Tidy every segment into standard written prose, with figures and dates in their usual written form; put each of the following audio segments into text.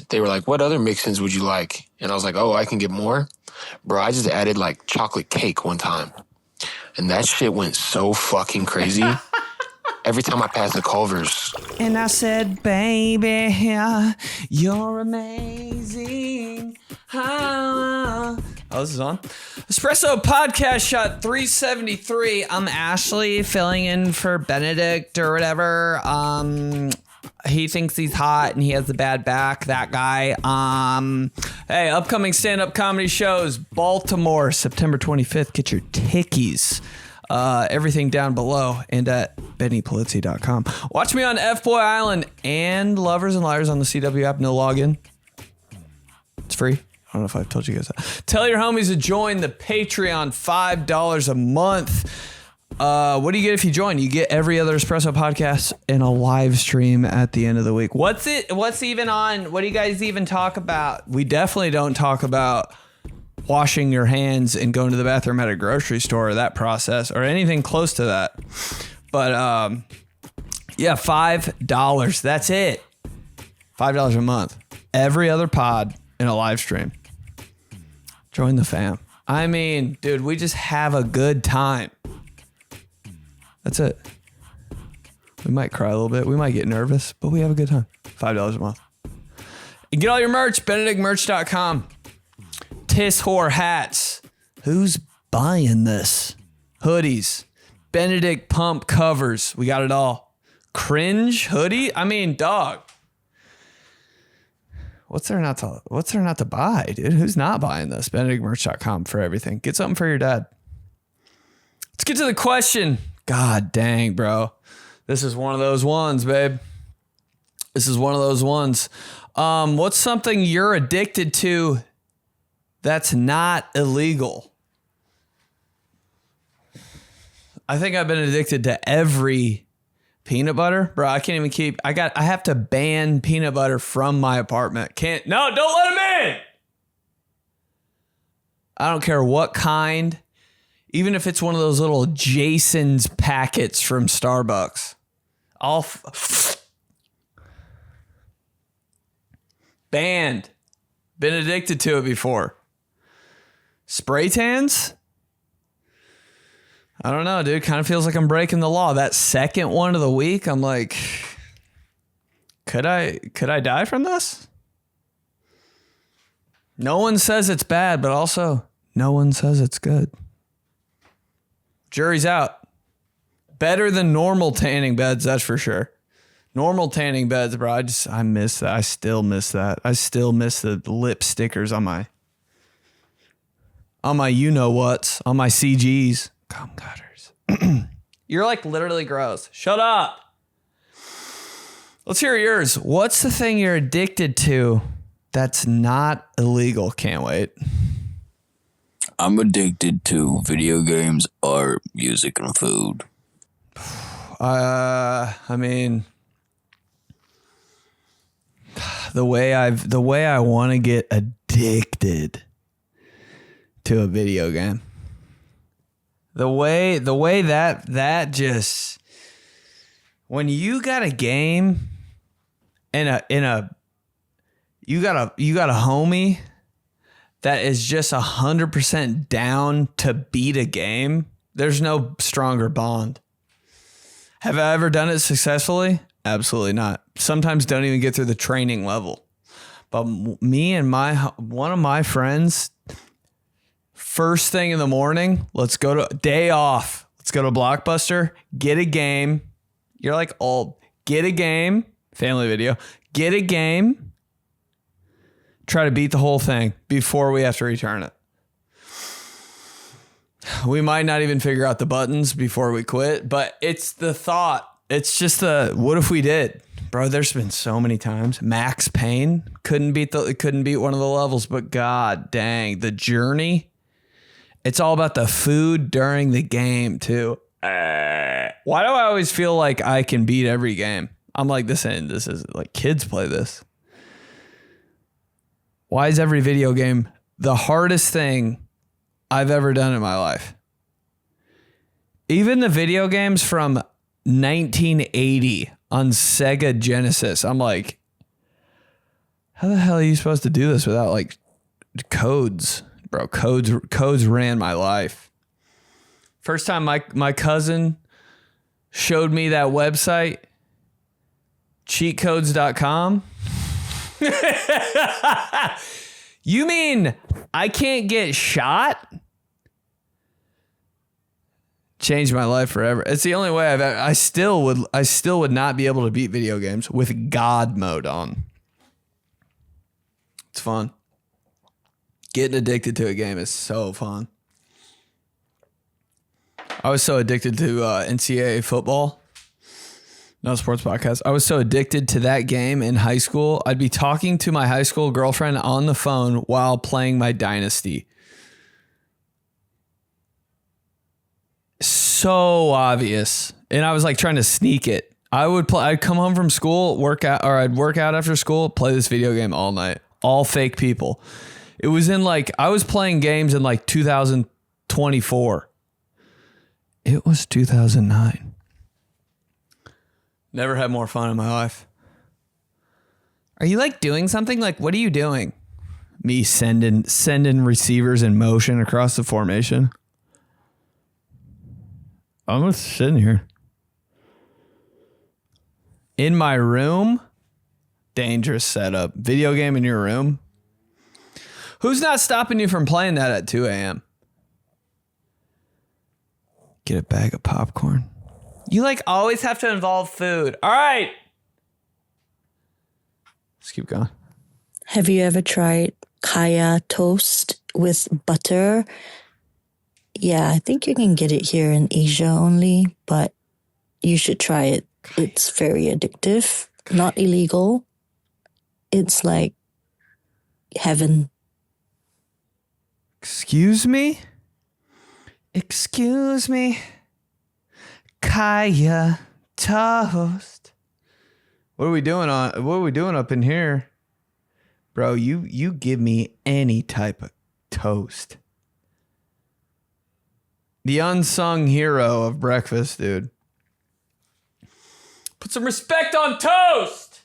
they were like, what other mix-ins would you like? And I was like, oh, I can get more? Bro, I just added like chocolate cake one time. And that shit went so fucking crazy. Every time I passed the Culver's. And I said, baby, you're amazing. Oh, this is on. Espresso Podcast shot 373. I'm Ashley filling in for Benedict or whatever. He thinks he's hot and he has the bad back, that guy. Hey, upcoming stand-up comedy shows, Baltimore, September 25th. Get your tickies. Everything down below and at BennyPolizzi.com. Watch me on F-Boy Island and Lovers and Liars on the CW app. No login. It's free. I don't know if I've told you guys that. Tell your homies to join the Patreon, $5 a month. What do you get if you join? You get every other Espresso podcast and a live stream at the end of the week. What's even on? What do you guys even talk about? We definitely don't talk about washing your hands and going to the bathroom at a grocery store, or that process, or anything close to that. But yeah, $5. That's it. $5 a month. Every other pod and a live stream. Join the fam. I mean, dude, we just have a good time. That's it. We might cry a little bit. We might get nervous, but we have a good time. $5 a month. And get all your merch, BenedictMerch.com. Tiss whore hats. Who's buying this? Hoodies. Benedict pump covers. We got it all. Cringe hoodie? I mean, dog. What's there not to buy, dude? Who's not buying this? BenedictMerch.com for everything. Get something for your dad. Let's get to the question. God dang, bro. This is one of those ones, babe. This is one of those ones. What's something you're addicted to that's not illegal? I think I've been addicted to every peanut butter. Bro, I can't even keep... I have to ban peanut butter from my apartment. No, don't let him in! I don't care what kind. Even if it's one of those little Jason's packets from Starbucks. Banned. Been addicted to it before. Spray tans? I don't know, dude. Kind of feels like I'm breaking the law. That second one of the week, I'm like, could I die from this? No one says it's bad, but also no one says it's good. Jury's out. Better than normal tanning beds, that's for sure. Normal tanning beds, bro. I miss that. I still miss that. I still miss the lip stickers on my you-know-whats, on my CGs. Cum cutters. You're like literally gross. Shut up. Let's hear yours. What's the thing you're addicted to that's not illegal? Can't wait. I'm addicted to video games, art, music, and food. I mean, the way I want to get addicted to a video game. The way that just, when you got a game you got a homie that is just 100% down to beat a game, there's no stronger bond. Have I ever done it successfully? Absolutely not. Sometimes don't even get through the training level. But me and one of my friends, first thing in the morning, let's go to day off. Let's go to Blockbuster, get a game. You're like old. Get a game. Family video. Get a game. Try to beat the whole thing before we have to return it. We might not even figure out the buttons before we quit, but it's the thought. It's just what if we did? Bro, there's been so many times. Max Payne couldn't beat one of the levels, but god dang, the journey. It's all about the food during the game too. Why do I always feel like I can beat every game? I'm like, this is like kids play this. Why is every video game the hardest thing I've ever done in my life? Even the video games from 1980 on Sega Genesis, I'm like, How the hell are you supposed to do this without like codes? Bro, codes ran my life. First time my cousin showed me that website, cheatcodes.com. You mean I can't get shot? Changed my life forever. It's the only way I still would not be able to beat video games with God mode on. It's fun. Getting addicted to a game is so fun. I was so addicted to NCAA football. No sports podcast. I was so addicted to that game in high school. I'd be talking to my high school girlfriend on the phone while playing my Dynasty. So obvious. And I was like trying to sneak it. I'd come home from school, I'd work out after school, play this video game all night. All fake people. It was in like, I was playing games in like 2024. It was 2009. Never had more fun in my life. Are you like doing something? Like, what are you doing? Me sending receivers in motion across the formation. I'm just sitting here. In my room. Dangerous setup. Video game in your room. Who's not stopping you from playing that at 2 a.m.? Get a bag of popcorn. You like always have to involve food. All right. Let's keep going. Have you ever tried kaya toast with butter? Yeah, I think you can get it here in Asia only, but you should try it. It's very addictive, not illegal. It's like heaven. Excuse me? Excuse me? Kaya toast. What are we doing up in here? Bro, you give me any type of toast. The unsung hero of breakfast, dude. Put some respect on toast.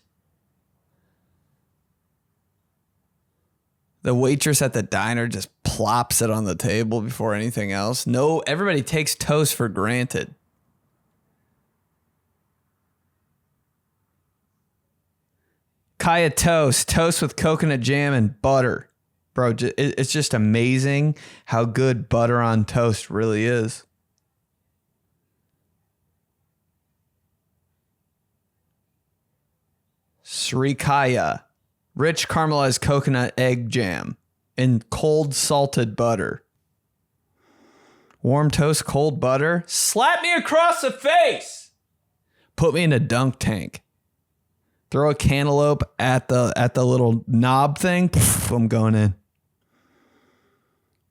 The waitress at the diner just plops it on the table before anything else. No, everybody takes toast for granted. Kaya toast with coconut jam and butter. Bro, it's just amazing how good butter on toast really is. Srikaya, rich caramelized coconut egg jam and cold salted butter. Warm toast, cold butter. Slap me across the face. Put me in a dunk tank. Throw a cantaloupe at the little knob thing. Poof, I'm going in.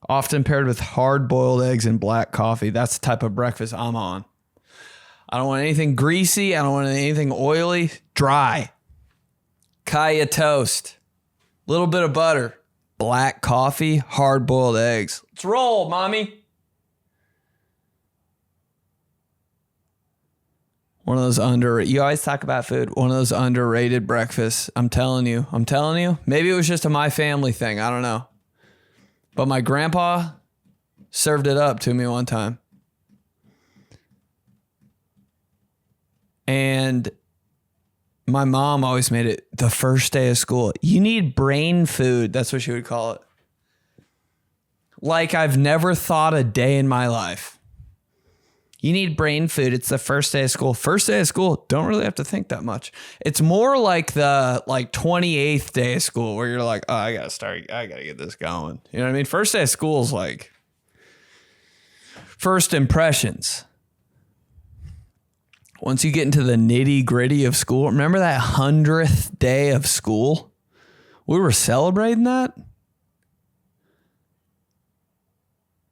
Often paired with hard-boiled eggs and black coffee. That's the type of breakfast I'm on. I don't want anything greasy. I don't want anything oily. Dry. Kaya toast. Little bit of butter. Black coffee. Hard-boiled eggs. Let's roll, mommy. One of those you always talk about food. One of those underrated breakfasts. I'm telling you. Maybe it was just a my family thing. I don't know. But my grandpa served it up to me one time. And my mom always made it the first day of school. You need brain food. That's what she would call it. Like I've never thought a day in my life. You need brain food. It's the first day of school. First day of school, don't really have to think that much. It's more like the 28th day of school where you're like, oh, I gotta get this going. You know what I mean? First day of school is like first impressions. Once you get into the nitty gritty of school, remember that 100th day of school? We were celebrating that.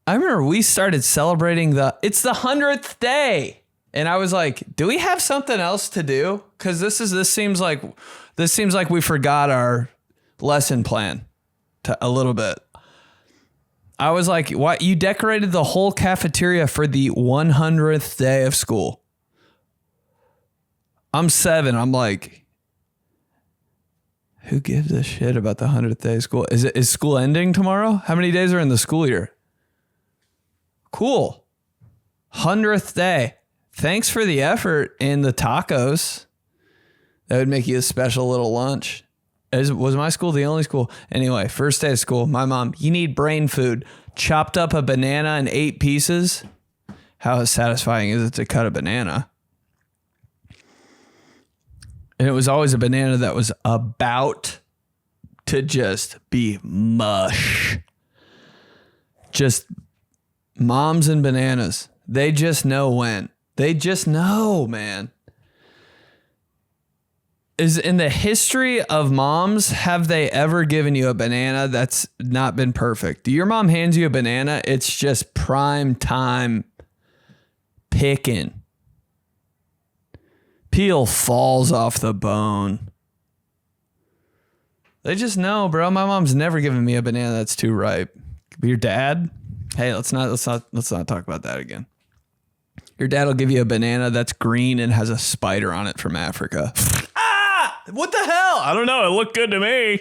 I remember we started celebrating it's the 100th day. And I was like, do we have something else to do? Because this seems like we forgot our lesson plan a little bit. I was like, what? You decorated the whole cafeteria for the 100th day of school. I'm 7. I'm like, Who gives a shit about the 100th day of school? Is school ending tomorrow? How many days are in the school year? Cool. 100th day. Thanks for the effort in the tacos. That would make you a special little lunch. Was my school the only school? Anyway, first day of school, my mom, you need brain food. Chopped up a banana in 8 pieces. How satisfying is it to cut a banana? And it was always a banana that was about to just be mush. Just moms and bananas. They just know when. They just know, man. Is in the history of moms, have they ever given you a banana that's not been perfect? Do your mom hands you a banana? It's just prime time picking. Peel falls off the bone. They just know, bro. My mom's never given me a banana that's too ripe. Your dad? Hey, let's not talk about that again. Your dad will give you a banana that's green and has a spider on it from Africa. Ah! What the hell? I don't know. It looked good to me.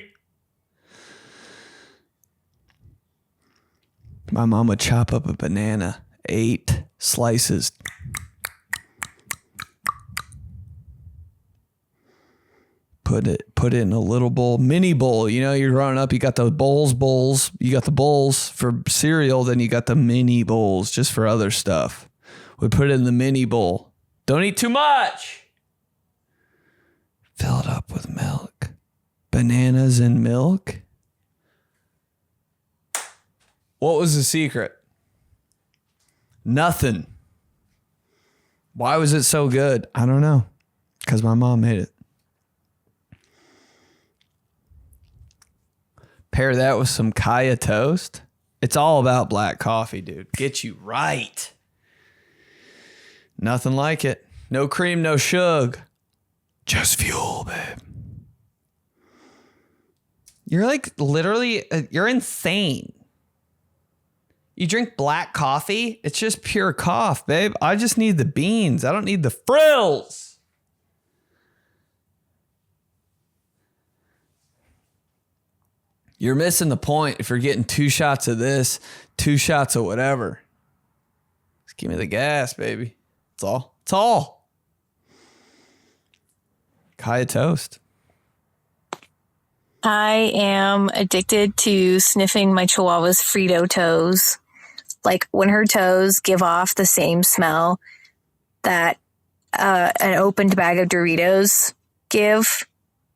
My mom would chop up a banana, 8 slices. Put it in a little bowl, mini bowl. You know, you're growing up, you got the bowls. You got the bowls for cereal, then you got the mini bowls just for other stuff. We put it in the mini bowl. Don't eat too much. Fill it up with milk. Bananas and milk. What was the secret? Nothing. Why was it so good? I don't know. Because my mom made it. Pair that with some kaya toast. It's all about black coffee, dude. Get you right. Nothing like it. No cream, no sugar. Just fuel, babe. You're like literally, you're insane. You drink black coffee. It's just pure cough, babe. I just need the beans. I don't need the frills. You're missing the point if you're getting 2 shots of this, 2 shots of whatever. Just give me the gas, baby. That's all. That's all. Kaya toast. I am addicted to sniffing my Chihuahua's Frito toes. Like when her toes give off the same smell that an opened bag of Doritos give.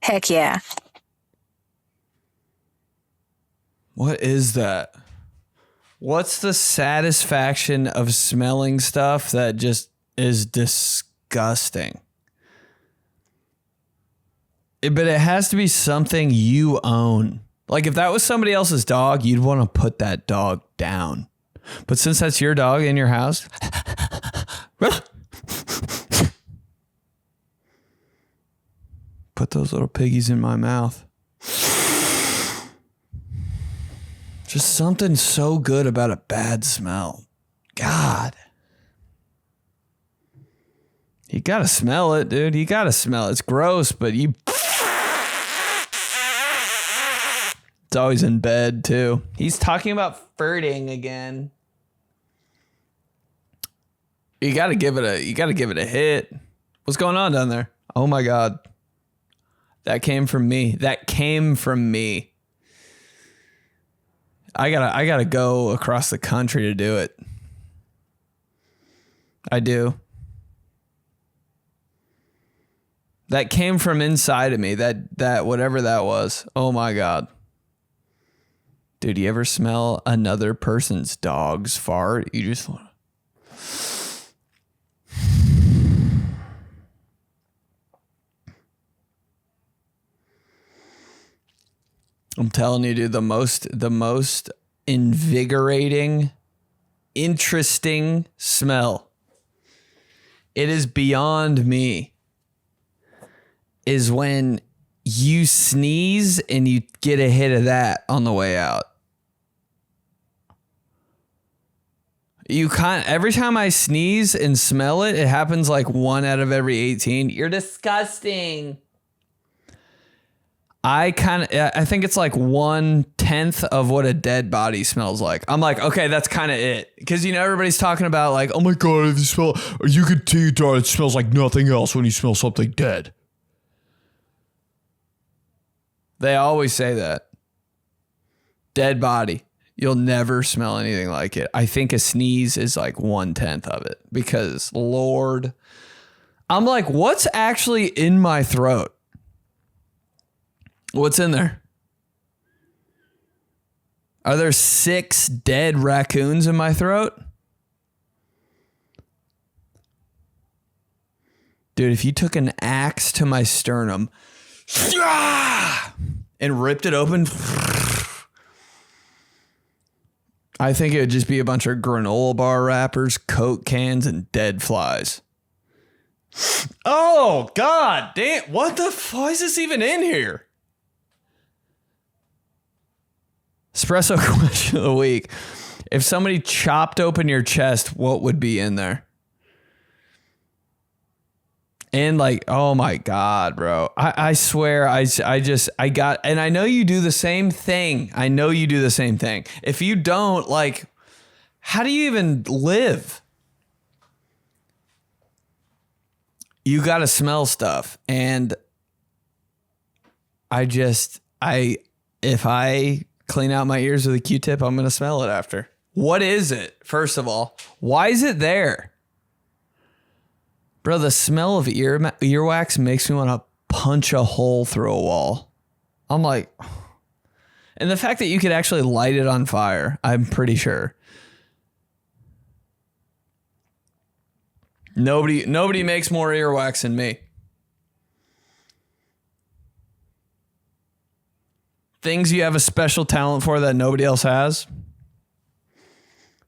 Heck yeah. What is that? What's the satisfaction of smelling stuff that just is disgusting? But it has to be something you own. Like if that was somebody else's dog, you'd want to put that dog down. But since that's your dog in your house, put those little piggies in my mouth. Just something so good about a bad smell. God. You gotta smell it, dude. You gotta smell it. It's gross, but you... It's always in bed, too. He's talking about farting again. You gotta give it a hit. What's going on down there? Oh my God. That came from me. I gotta go across the country to do it. I do. That came from inside of me. That whatever that was. Oh my God. Dude, you ever smell another person's dog's fart? You just want to... I'm telling you, dude, the most invigorating, interesting smell. It is beyond me. Is when you sneeze and you get a hit of that on the way out. Every time I sneeze and smell it, it happens like 1 out of every 18. You're disgusting. I think it's like 1/10 of what a dead body smells like. I'm like, okay, that's kind of it. Because, everybody's talking about like, oh my God, if you could tell it smells like nothing else when you smell something dead. They always say that. Dead body. You'll never smell anything like it. I think a sneeze is like 1/10 of it because Lord, I'm like, what's actually in my throat? What's in there? Are there 6 dead raccoons in my throat? Dude, if you took an axe to my sternum and ripped it open, I think it would just be a bunch of granola bar wrappers, Coke cans, and dead flies. Oh, God damn. What the fuck is this even in here? Espresso question of the week. If somebody chopped open your chest, what would be in there? And like, oh my God, bro. I swear, I got, and I know you do the same thing. If you don't, like, how do you even live? You got to smell stuff. And if I clean out my ears with a Q-tip, I'm going to smell it after. What is it? First of all, why is it there? Bro, the smell of earwax makes me want to punch a hole through a wall. I'm like, and the fact that you could actually light it on fire, I'm pretty sure. Nobody makes more earwax than me. Things you have a special talent for that nobody else has.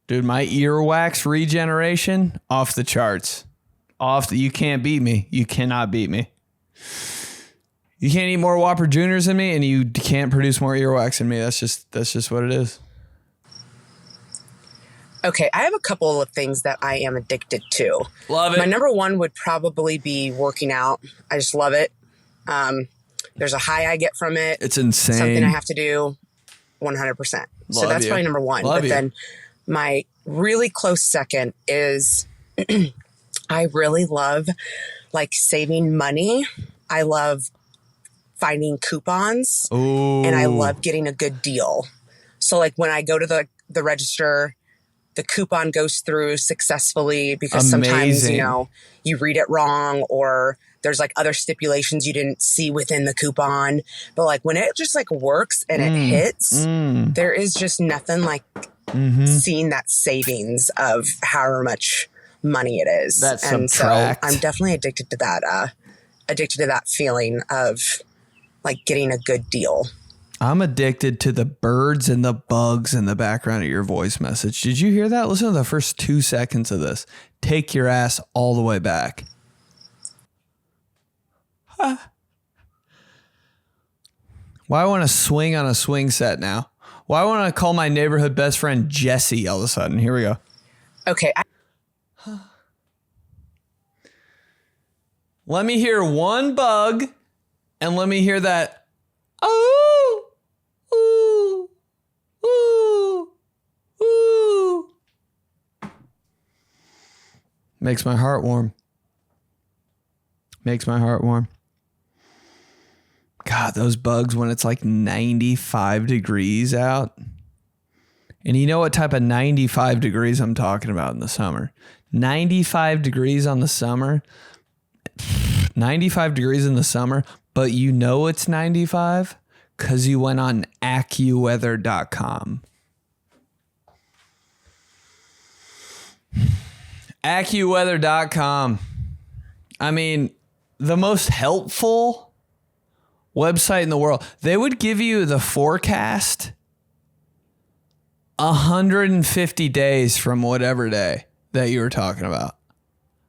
Dude, my earwax regeneration, off the charts. You can't beat me. You cannot beat me. You can't eat more Whopper Juniors than me, and you can't produce more earwax than me. That's just what it is. Okay, I have a couple of things that I am addicted to. Love it. My number one would probably be working out. I just love it. There's a high I get from it. It's insane. Something I have to do 100%. So that's probably number one. Then my really close second is I really love like saving money. I love finding coupons. Ooh. And I love getting a good deal. So like when I go to the register, the coupon goes through successfully because sometimes, you read it wrong or there's like other stipulations you didn't see within the coupon. But like when it just like works and it hits, there is just nothing like seeing that savings of however much money it is. And so I'm definitely addicted to that feeling of like getting a good deal. I'm addicted to the birds and the bugs in the background of your voice message. Did you hear that? Listen to the first 2 seconds of this. Take your ass all the way back. Huh. Why want to swing on a swing set now? Why want to call my neighborhood best friend Jesse all of a sudden? Here we go. Okay. Let me hear one bug and let me hear that. Oh, ooh, ooh, ooh. Makes my heart warm. God, those bugs when it's like 95 degrees out. And you know what type of 95 degrees I'm talking about in the summer. 95 degrees on the summer. 95 degrees in the summer. But you know it's 95 because you went on AccuWeather.com. AccuWeather.com. I mean, the most helpful website in the world. They would give you the forecast 150 days from whatever day that you were talking about.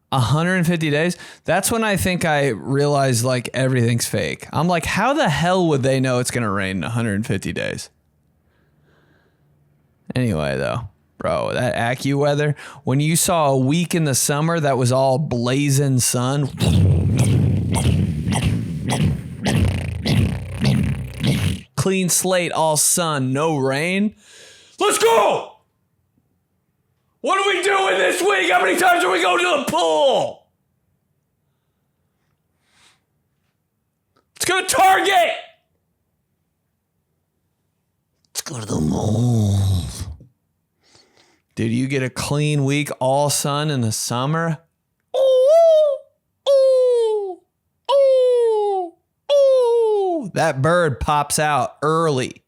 150 days. That's when I think I realized like everything's fake. I'm like, how the hell would they know it's going to rain in 150 days? Anyway, though, bro, that AccuWeather, when you saw a week in the summer that was all blazing sun. clean slate, all sun, no rain. Let's go! What are we doing this week? How many times are we going to the pool? Let's go to Target. Let's go to the mall. Dude, you get a clean week, all sun in the summer. Ooh, ooh, ooh, ooh. That bird pops out early.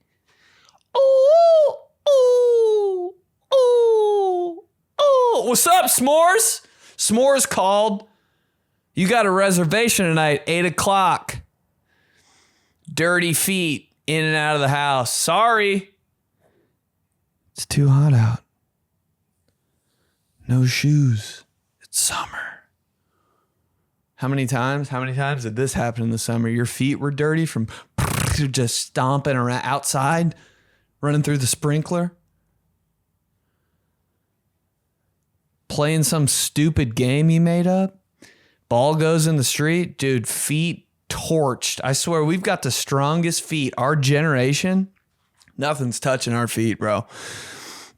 Ooh, ooh, ooh, ooh. What's up, S'mores? S'mores called. You got a reservation tonight, 8 o'clock. Dirty feet in and out of the house. Sorry. It's too hot out. No shoes. It's summer. How many times did this happen in the summer? Your feet were dirty from just stomping around outside, running through the sprinkler, playing some stupid game you made up. Ball goes in the street. Dude, feet torched. I swear, we've got the strongest feet. Our generation, nothing's touching our feet, bro.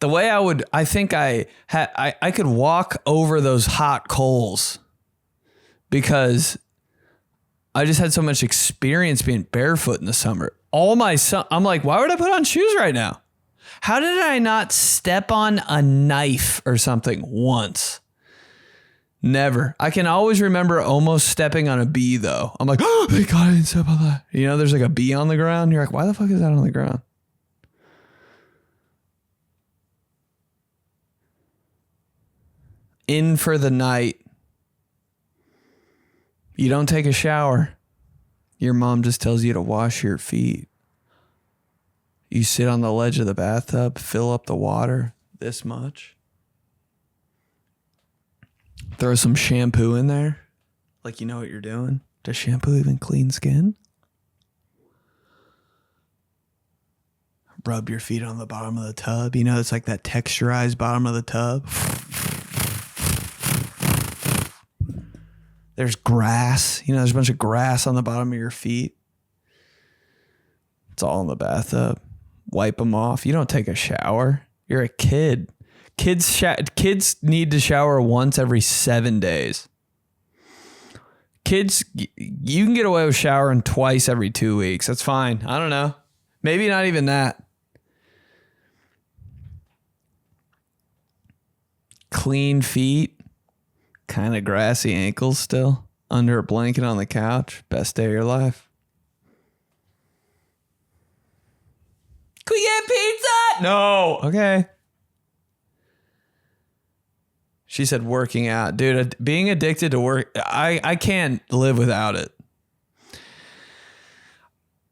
The way I could walk over those hot coals because I just had so much experience being barefoot in the summer. I'm like, why would I put on shoes right now? How did I not step on a knife or something once? Never. I can always remember almost stepping on a bee though. I'm like, oh, thank God I didn't step on that. You know, there's like a bee on the ground. You're like, why the fuck is that on the ground? In for the night. You don't take a shower. Your mom just tells you to wash your feet. You sit on the ledge of the bathtub, fill up the water this much. Throw some shampoo in there. Like you know what you're doing. Does shampoo even clean skin? Rub your feet on the bottom of the tub. You know, it's like that texturized bottom of the tub. There's grass. You know, there's a bunch of grass on the bottom of your feet. It's all in the bathtub. Wipe them off. You don't take a shower. You're a kid. Kids need to shower once every 7 days. Kids, you can get away with showering twice every 2 weeks. That's fine. I don't know. Maybe not even that. Clean feet. Kind of grassy ankles still. Under a blanket on the couch. Best day of your life. Can we get pizza? No. Okay. She said working out. Dude, being addicted to work, I can't live without it.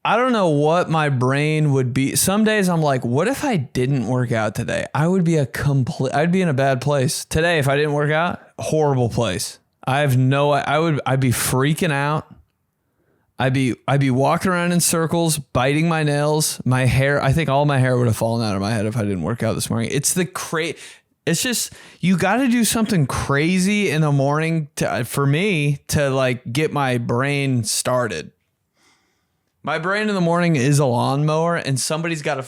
I don't know what my brain would be. Some days I'm like, what if I didn't work out today? I'd be in a bad place. Today, if I didn't work out, horrible place. I'd be freaking out. I'd be walking around in circles, biting my nails. My hair, I think all my hair would have fallen out of my head if I didn't work out this morning. It's just, you got to do something crazy in the morning for me to like get my brain started. My brain in the morning is a lawnmower and somebody's got to,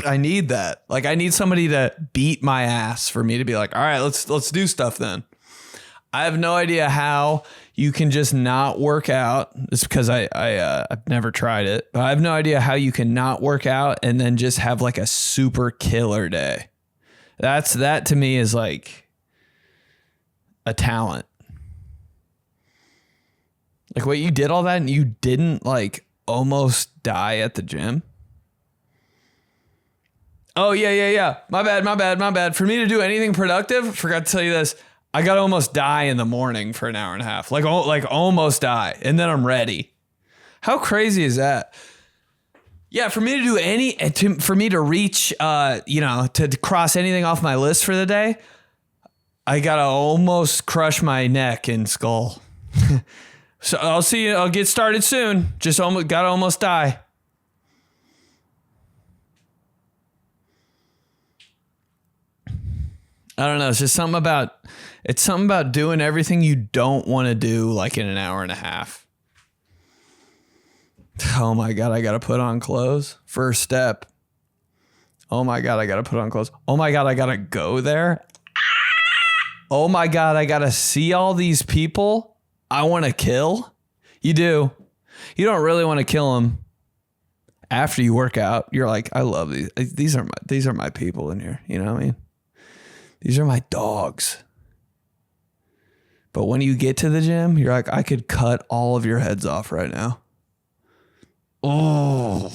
I need that. Like I need somebody to beat my ass for me to be like, all right, let's do stuff then. I have no idea how you can just not work out. It's because I've never tried it, but I have no idea how you can not work out and then just have like a super killer day. That to me is like a talent. Like what you did all that and you didn't like almost die at the gym. Oh yeah. My bad. For me to do anything productive, forgot to tell you this. I got to almost die in the morning for an hour and a half. Like almost die. And then I'm ready. How crazy is that? Yeah, for me to do for me to reach, to cross anything off my list for the day, I got to almost crush my neck and skull. So I'll see you. I'll get started soon. Just got to almost die. I don't know. It's just something about doing everything you don't want to do like in an hour and a half. Oh my God, I got to put on clothes. First step. Oh my God, I got to put on clothes. Oh my God, I got to go there. Oh my God, I got to see all these people I want to kill. You do. You don't really want to kill them after you work out. You're like, I love these. These are my people in here. You know what I mean? These are my dogs. But when you get to the gym, you're like, I could cut all of your heads off right now. Oh,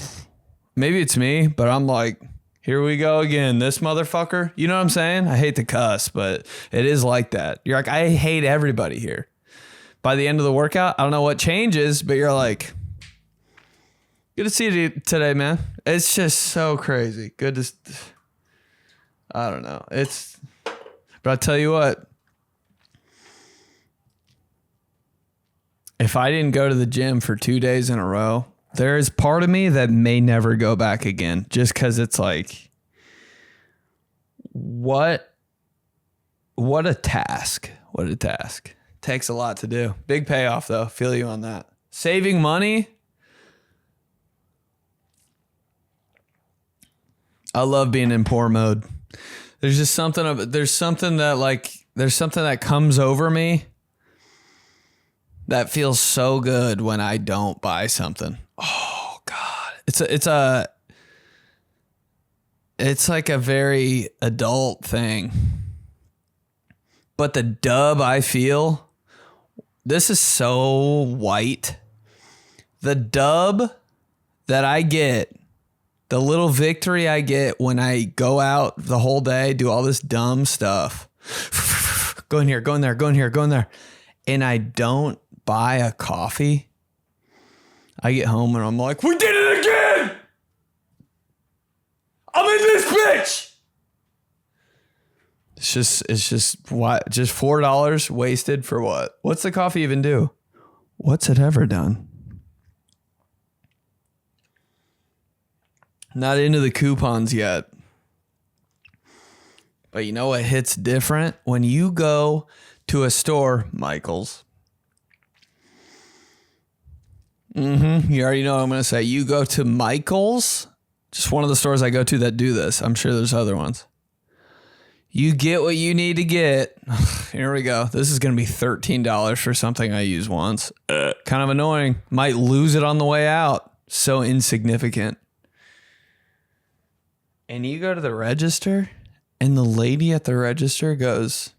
maybe it's me, but I'm like, here we go again. This motherfucker. You know what I'm saying? I hate to cuss, but it is like that. You're like, I hate everybody here. By the end of the workout, I don't know what changes, but you're like, good to see you today, man. It's just so crazy. Good to, I don't know. But I'll tell you what. If I didn't go to the gym for 2 days in a row, there is part of me that may never go back again, just because it's like, what a task. What a task. Takes a lot to do. Big payoff, though. Feel you on that. Saving money. I love being in poor mode. There's just something that comes over me that feels so good when I don't buy something. Oh God. It's like a very adult thing. But the dub I feel, this is so white. The dub that I get, the little victory I get when I go out the whole day, do all this dumb stuff. Go in here, go in there, go in here, go in there. And I don't buy a coffee. I get home and I'm like, we did it again. I'm in this bitch. It's just what? Just $4 wasted for what? What's the coffee even do? What's it ever done? Not into the coupons yet. But you know what hits different? When you go to a store, Michael's. You already know what I'm going to say. You go to Michael's, just one of the stores I go to that do this. I'm sure there's other ones. You get what you need to get. Here we go. This is going to be $13 for something I used once. Kind of annoying. Might lose it on the way out. So insignificant. And you go to the register, and the lady at the register goes,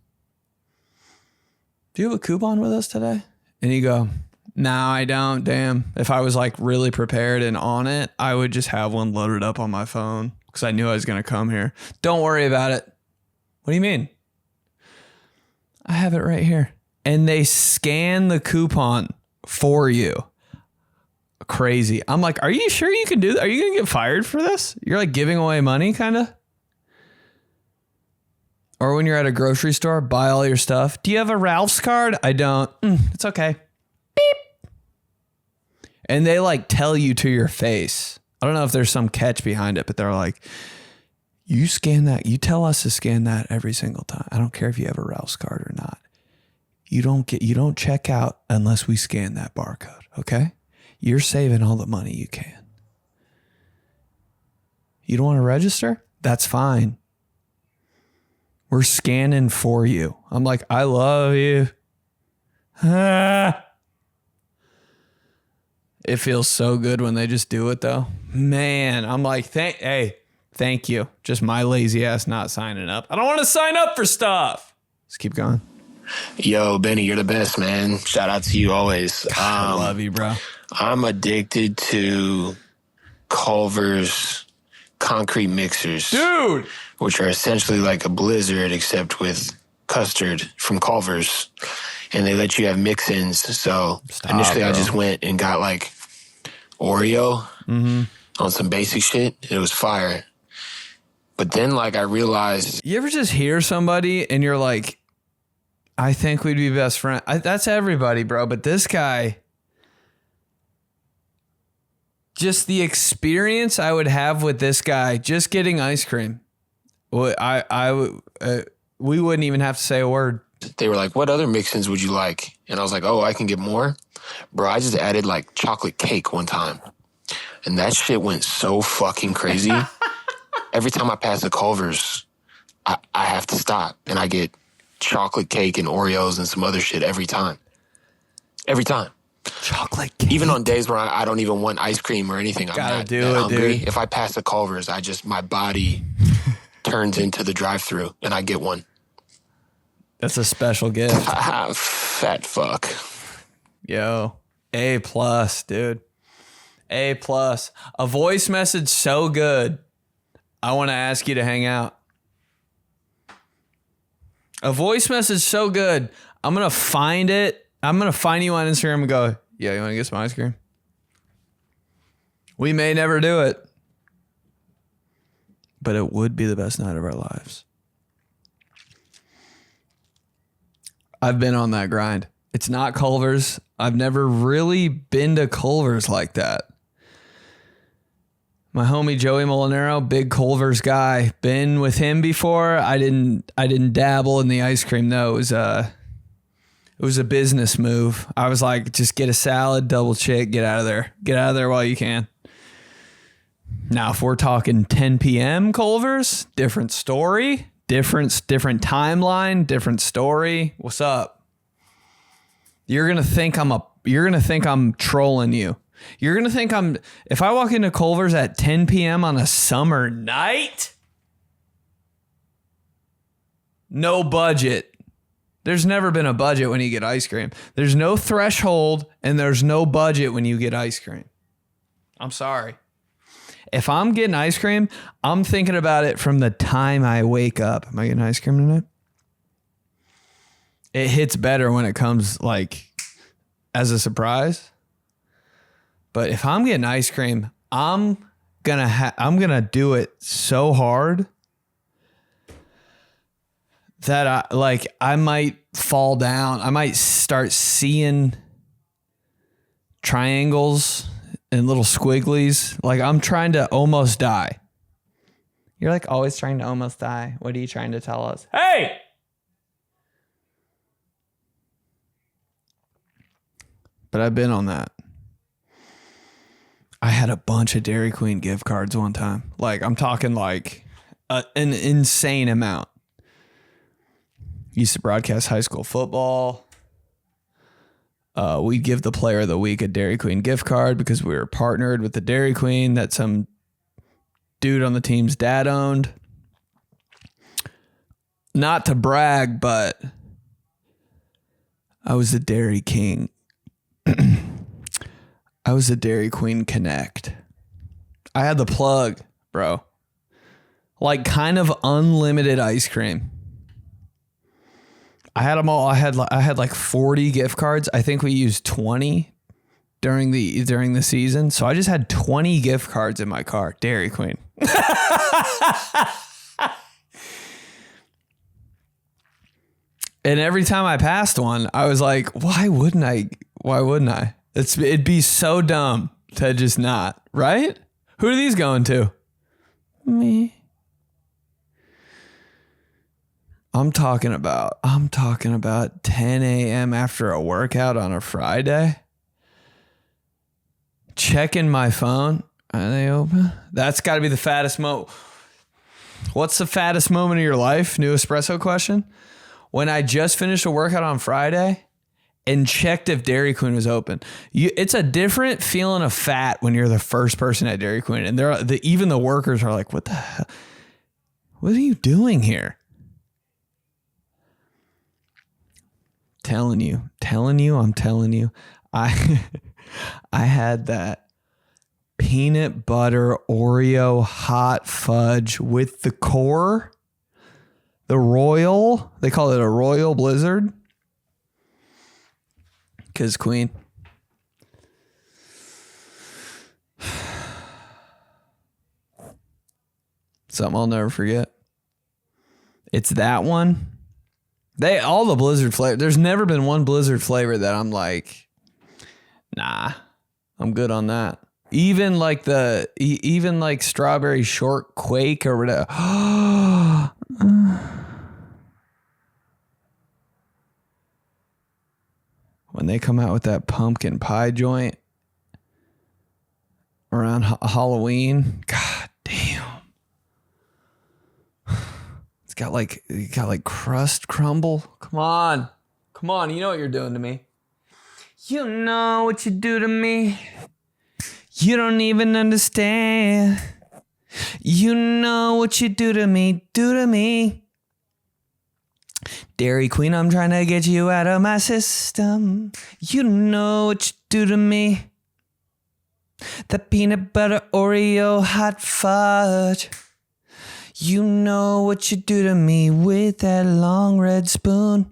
do you have a coupon with us today? And you go, no, I don't. Damn. If I was like really prepared and on it, I would just have one loaded up on my phone because I knew I was going to come here. Don't worry about it. What do you mean? I have it right here. And they scan the coupon for you. Crazy. I'm like, are you sure you can do that? Are you going to get fired for this? You're like giving away money, kind of? Or when you're at a grocery store, buy all your stuff. Do you have a Ralph's card? I don't. It's okay. Beep. And they like tell you to your face. I don't know if there's some catch behind it, but they're like, you scan that. You tell us to scan that every single time. I don't care if you have a Ralph's card or not. You don't check out unless we scan that barcode. Okay? You're saving all the money you can. You don't want to register? That's fine. We're scanning for you. I'm like, I love you. It feels so good when they just do it though. Man, I'm like, thank you. Just my lazy ass not signing up. I don't want to sign up for stuff. Just keep going. Yo, Benny, you're the best, man. Shout out to you always. I love you, bro. I'm addicted to Culver's concrete mixers. Dude! Which are essentially like a Blizzard except with custard from Culver's. And they let you have mix-ins. So initially I just went and got like Oreo on some basic shit. It was fire. But then like I realized... You ever just hear somebody and you're like, I think we'd be best friends. That's everybody, bro. But this guy... Just the experience I would have with this guy just getting ice cream. Well, we wouldn't even have to say a word. They were like, what other mix-ins would you like? And I was like, oh, I can get more? Bro, I just added like chocolate cake one time. And that shit went so fucking crazy. Every time I pass the Culver's, I have to stop. And I get chocolate cake and Oreos and some other shit every time. Every time. Chocolate cake. Even on days where I don't even want ice cream or anything. I'm not that hungry. Dude. If I pass the Culver's, my body turns into the drive-thru and I get one. That's a special gift. Fat fuck. Yo, A+, dude. A+. A voice message so good, I want to ask you to hang out. A voice message so good, I'm going to find it. I'm going to find you on Instagram and go, yeah, you want to get some ice cream? We may never do it, but it would be the best night of our lives. I've been on that grind. It's not Culver's. I've never really been to Culver's like that. My homie Joey Molinaro, big Culver's guy. Been with him before. I didn't dabble in the ice cream though. It was a business move. I was like, just get a salad, double check, get out of there. Get out of there while you can. Now, if we're talking 10 p.m. Culver's, different story. Different timeline, different story. What's up? You're gonna think I'm trolling you. You're gonna think if I walk into Culver's at 10 p.m. on a summer night, no budget. There's never been a budget when you get ice cream. There's no threshold and there's no budget when you get ice cream. I'm sorry. If I'm getting ice cream, I'm thinking about it from the time I wake up. Am I getting ice cream tonight? It hits better when it comes like as a surprise. But if I'm getting ice cream, I'm gonna do it so hard that I might fall down. I might start seeing triangles and little squigglies. Like I'm trying to almost die. You're like always trying to almost die. What are you trying to tell us? Hey! But I've been on that. I had a bunch of Dairy Queen gift cards one time. Like I'm talking like an insane amount. Used to broadcast high school football. We'd give the player of the week a Dairy Queen gift card because we were partnered with the Dairy Queen that some dude on the team's dad owned. Not to brag, but I was the Dairy King. I was the Dairy Queen Connect. I had the plug, bro. Like kind of unlimited ice cream. I had them all. I had like 40 gift cards. I think we used 20 during the season. So I just had 20 gift cards in my car. Dairy Queen. And every time I passed one, I was like, why wouldn't I? Why wouldn't I? It'd be so dumb to just not, right? Who are these going to? Me. I'm talking about 10 a.m. after a workout on a Friday. Checking my phone. Are they open? That's got to be the fattest moment. What's the fattest moment of your life? New espresso question. When I just finished a workout on Friday and checked if Dairy Queen was open. It's a different feeling of fat when you're the first person at Dairy Queen. And even the workers are like, what the hell? What are you doing here? I'm telling you. I had that peanut butter Oreo hot fudge with the core. The Royal, they call it a Royal Blizzard. 'Cause Queen. Something I'll never forget. It's that one. All the Blizzard flavor. There's never been one Blizzard flavor that I'm like, nah, I'm good on that. Even like strawberry short quake or whatever. When they come out with that pumpkin pie joint, around Halloween. God damn. It's got like crust crumble. Come on. You know what you're doing to me. You know what you do to me. You don't even understand. You know what you do to me. Dairy Queen, I'm trying to get you out of my system. You know what you do to me. That peanut butter Oreo hot fudge. You know what you do to me with that long red spoon.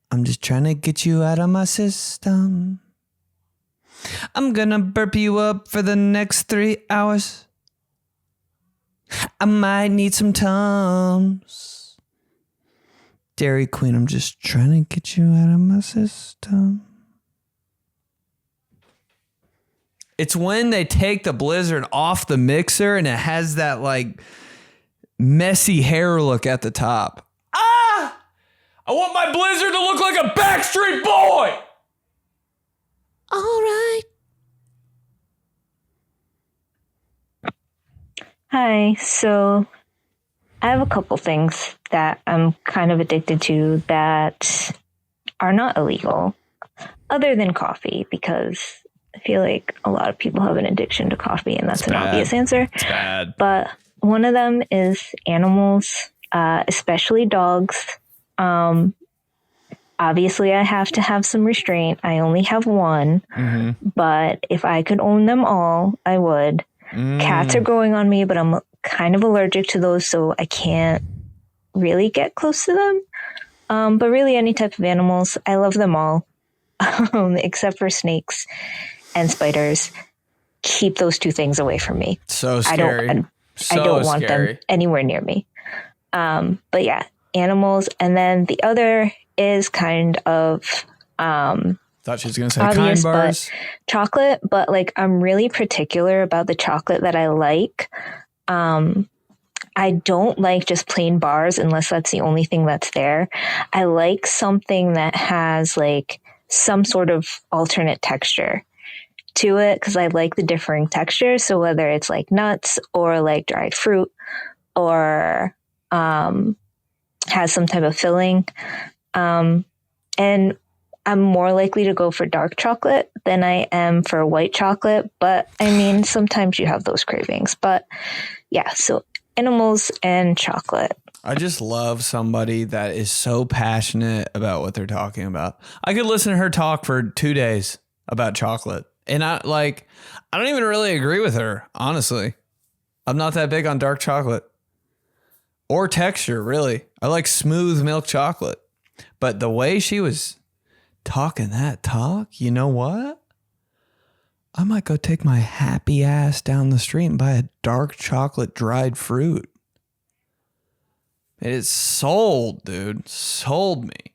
I'm just trying to get you out of my system. I'm gonna burp you up for the next 3 hours. I might need some Tums. Dairy Queen, I'm just trying to get you out of my system. It's when they take the Blizzard off the mixer and it has that like messy hair look at the top. Ah! I want my Blizzard to look like a Backstreet Boy! All right. Hi, so I have a couple things that I'm kind of addicted to that are not illegal, other than coffee, because I feel like a lot of people have an addiction to coffee, and that's an obvious answer. It's bad. But one of them is animals, especially dogs. Obviously, I have to have some restraint. I only have one, but if I could own them all, I would. Cats are growing on me, but I'm kind of allergic to those, so I can't really get close to them. But really, any type of animals, I love them all, except for snakes and spiders. Keep those two things away from me. So scary. I don't want them anywhere near me. But yeah, animals. And then the other is kind of thought she was going to say obvious, kind bars. but chocolate. But like, I'm really particular about the chocolate that I like. I don't like just plain bars unless that's the only thing that's there. I like something that has like some sort of alternate texture to it, because I like the differing textures. So whether it's like nuts or like dried fruit or has some type of filling, and I'm more likely to go for dark chocolate than I am for white chocolate. But I mean, sometimes you have those cravings. But yeah, so animals and chocolate. I just love somebody that is so passionate about what they're talking about. I could listen to her talk for 2 days about chocolate. And I don't even really agree with her, honestly. I'm not that big on dark chocolate or texture, really. I like smooth milk chocolate. But the way she was talking that talk, you know what? I might go take my happy ass down the street and buy a dark chocolate dried fruit. It is sold, dude. Sold me.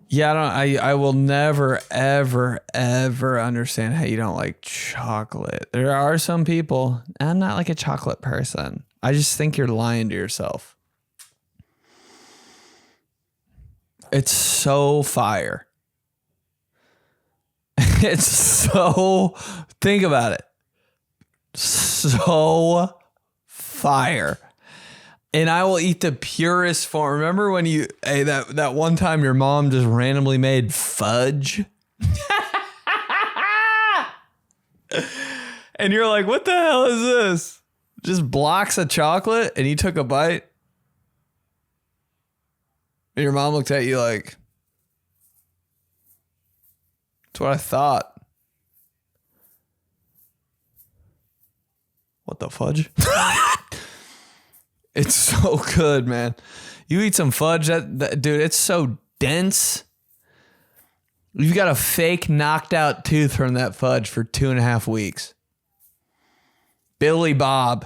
Yeah, I will never, ever, ever understand how you don't like chocolate. There are some people, I'm not like a chocolate person. I just think you're lying to yourself. It's so fire. It's so, think about it. So fire. And I will eat the purest form. Remember when that one time your mom just randomly made fudge? And you're like, what the hell is this? Just blocks of chocolate, and you took a bite. And your mom looked at you like, that's what I thought. What the fudge? It's so good, man. You eat some fudge, that dude, it's so dense. You've got a fake knocked out tooth from that fudge for 2.5 weeks. Billy Bob.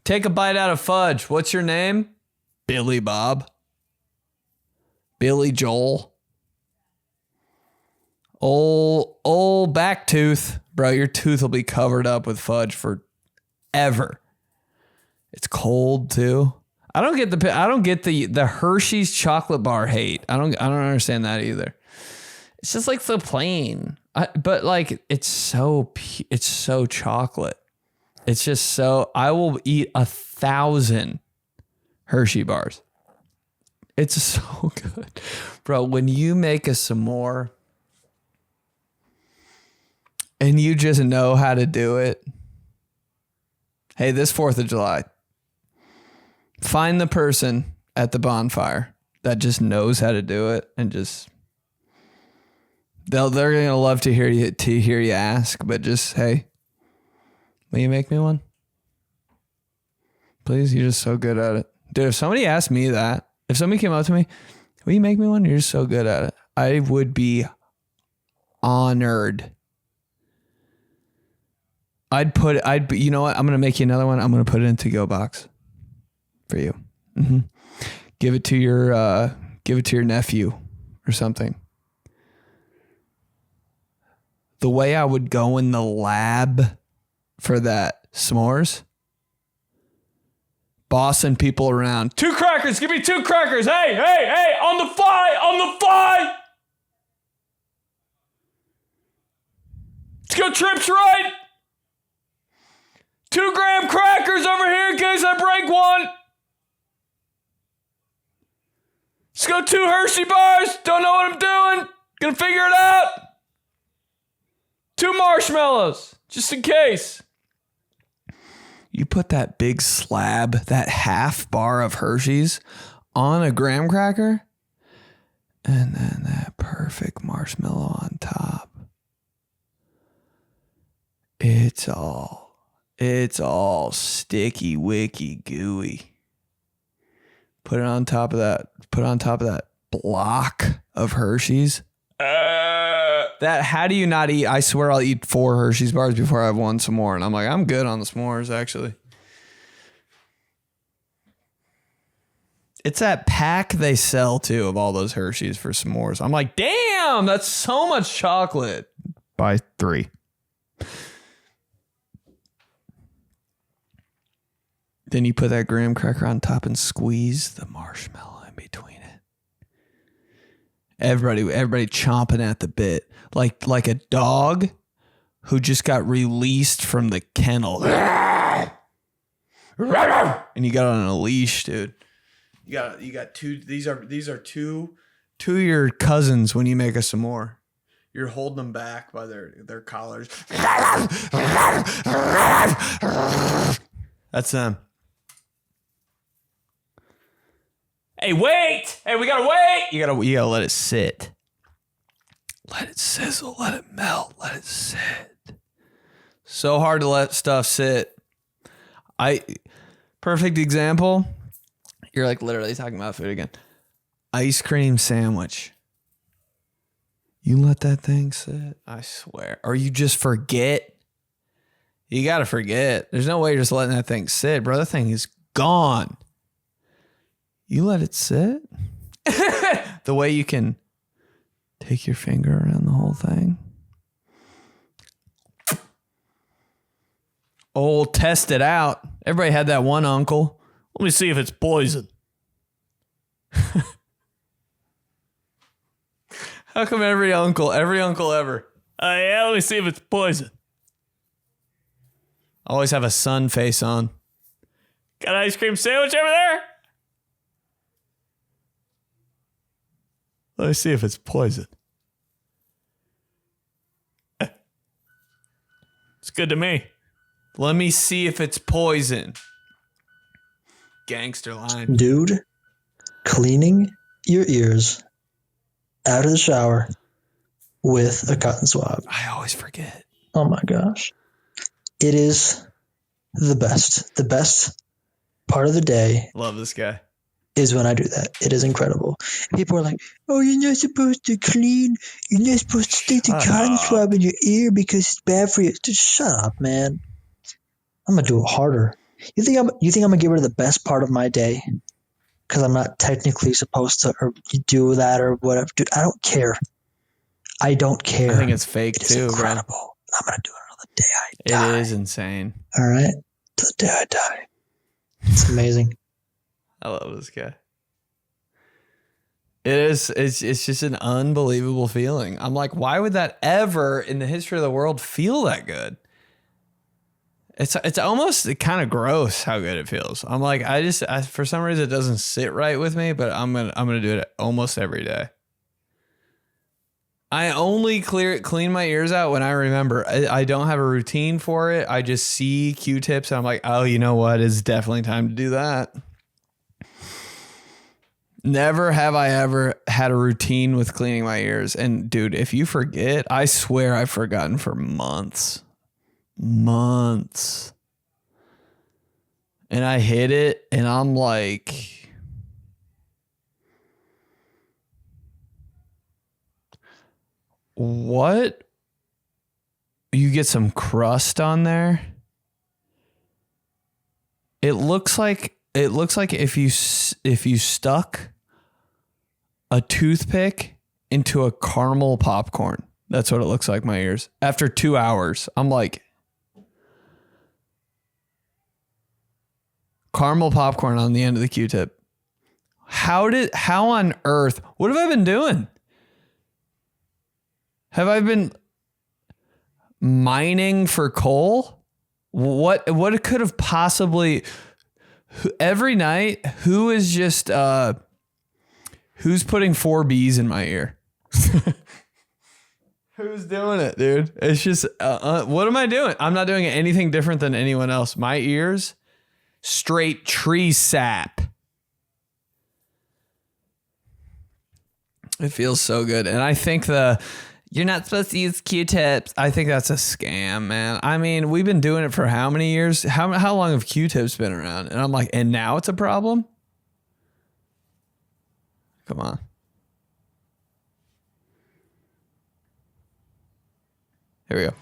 Take a bite out of fudge. What's your name? Billy Bob. Billy Joel. Old back tooth. Bro, your tooth will be covered up with fudge forever. It's cold too. I don't get the Hershey's chocolate bar hate. I don't understand that either. It's just like so plain. But like it's so chocolate. It's just so, I will eat 1,000 Hershey bars. It's so good. Bro, when you make a s'more and you just know how to do it. Hey, this 4th of July, find the person at the bonfire that just knows how to do it and just, they're going to love to hear you ask, but just, hey, will you make me one? Please, you're just so good at it. Dude, if somebody asked me that, if somebody came up to me, will you make me one? You're just so good at it. I would be honored. You know what? I'm going to make you another one. I'm going to put it in to-go box for you. Mm-hmm. Give it to your nephew or something. The way I would go in the lab for that s'mores, bossing people around. 2 crackers, give me 2 crackers. Hey, on the fly. Let's go trips right. 2 graham crackers over here in case I break one. Let's go 2 Hershey bars. Don't know what I'm doing. Gonna figure it out. 2 marshmallows, just in case. You put that big slab, that half bar of Hershey's on a graham cracker, and then that perfect marshmallow on top. It's all sticky, wicky, gooey. Put it on top of that block of Hershey's. How do you not eat? I swear I'll eat 4 Hershey's bars before I have one s'more. And I'm like, I'm good on the s'mores, actually. It's that pack they sell, too, of all those Hershey's for s'mores. I'm like, damn, that's so much chocolate. Buy 3. Then you put that graham cracker on top and squeeze the marshmallow in between it. Everybody chomping at the bit. Like a dog who just got released from the kennel. And you got on a leash, dude. You got 2. These are two of your cousins when you make a s'more. You're holding them back by their collars. That's them. Hey, wait! Hey, we gotta wait! You gotta let it sit. Let it sizzle, let it melt, let it sit. So hard to let stuff sit. Perfect example. You're like literally talking about food again. Ice cream sandwich. You let that thing sit, I swear. Or you just forget. You gotta forget. There's no way you're just letting that thing sit, bro. That thing is gone. You let it sit. The way you can take your finger around the whole thing. Oh, test it out. Everybody had that one uncle. Let me see if it's poison. How come every uncle ever? Yeah, let me see if it's poison. Always have a sun face on. Got an ice cream sandwich over there? Let me see if it's poison. It's good to me. Let me see if it's poison. Gangster line. Dude, cleaning your ears out of the shower with a cotton swab. I always forget. Oh my gosh. It is the best. The best part of the day. Love this guy. Is when I do that. It is incredible. People are like, oh, you're not supposed to clean. You're not supposed to stick the cotton swab in your ear because it's bad for you. Just shut up, man. I'm going to do it harder. You think I'm going to get rid of the best part of my day because I'm not technically supposed to or do that or whatever? Dude, I don't care. I don't care. I think it's fake too, incredible. bro. I'm going to do it until the day I die. It is insane. All right? Till the day I die. It's amazing. I love this guy. It's just an unbelievable feeling. I'm like, why would that ever in the history of the world feel that good? It's almost kind of gross how good it feels. I'm like, for some reason it doesn't sit right with me, but I'm gonna do it almost every day. I only clean my ears out when I remember. I don't have a routine for it. I just see Q-tips and I'm like, oh, you know what? It's definitely time to do that. Never have I ever had a routine with cleaning my ears. And dude, if you forget, I swear I've forgotten for months. And I hit it and I'm like, what? You get some crust on there. It looks like if you stuck a toothpick into a caramel popcorn. That's what it looks like, my ears. After 2 hours, I'm like, caramel popcorn on the end of the Q-tip. How on earth, what have I been doing? Have I been mining for coal? What could have possibly, every night, who is just, who's putting 4 Bs in my ear? Who's doing it, dude? It's just, what am I doing? I'm not doing anything different than anyone else. My ears, straight tree sap. It feels so good. And I think you're not supposed to use Q-tips. I think that's a scam, man. I mean, we've been doing it for how many years? How long have Q-tips been around? And I'm like, and now it's a problem? Come on. Here we go.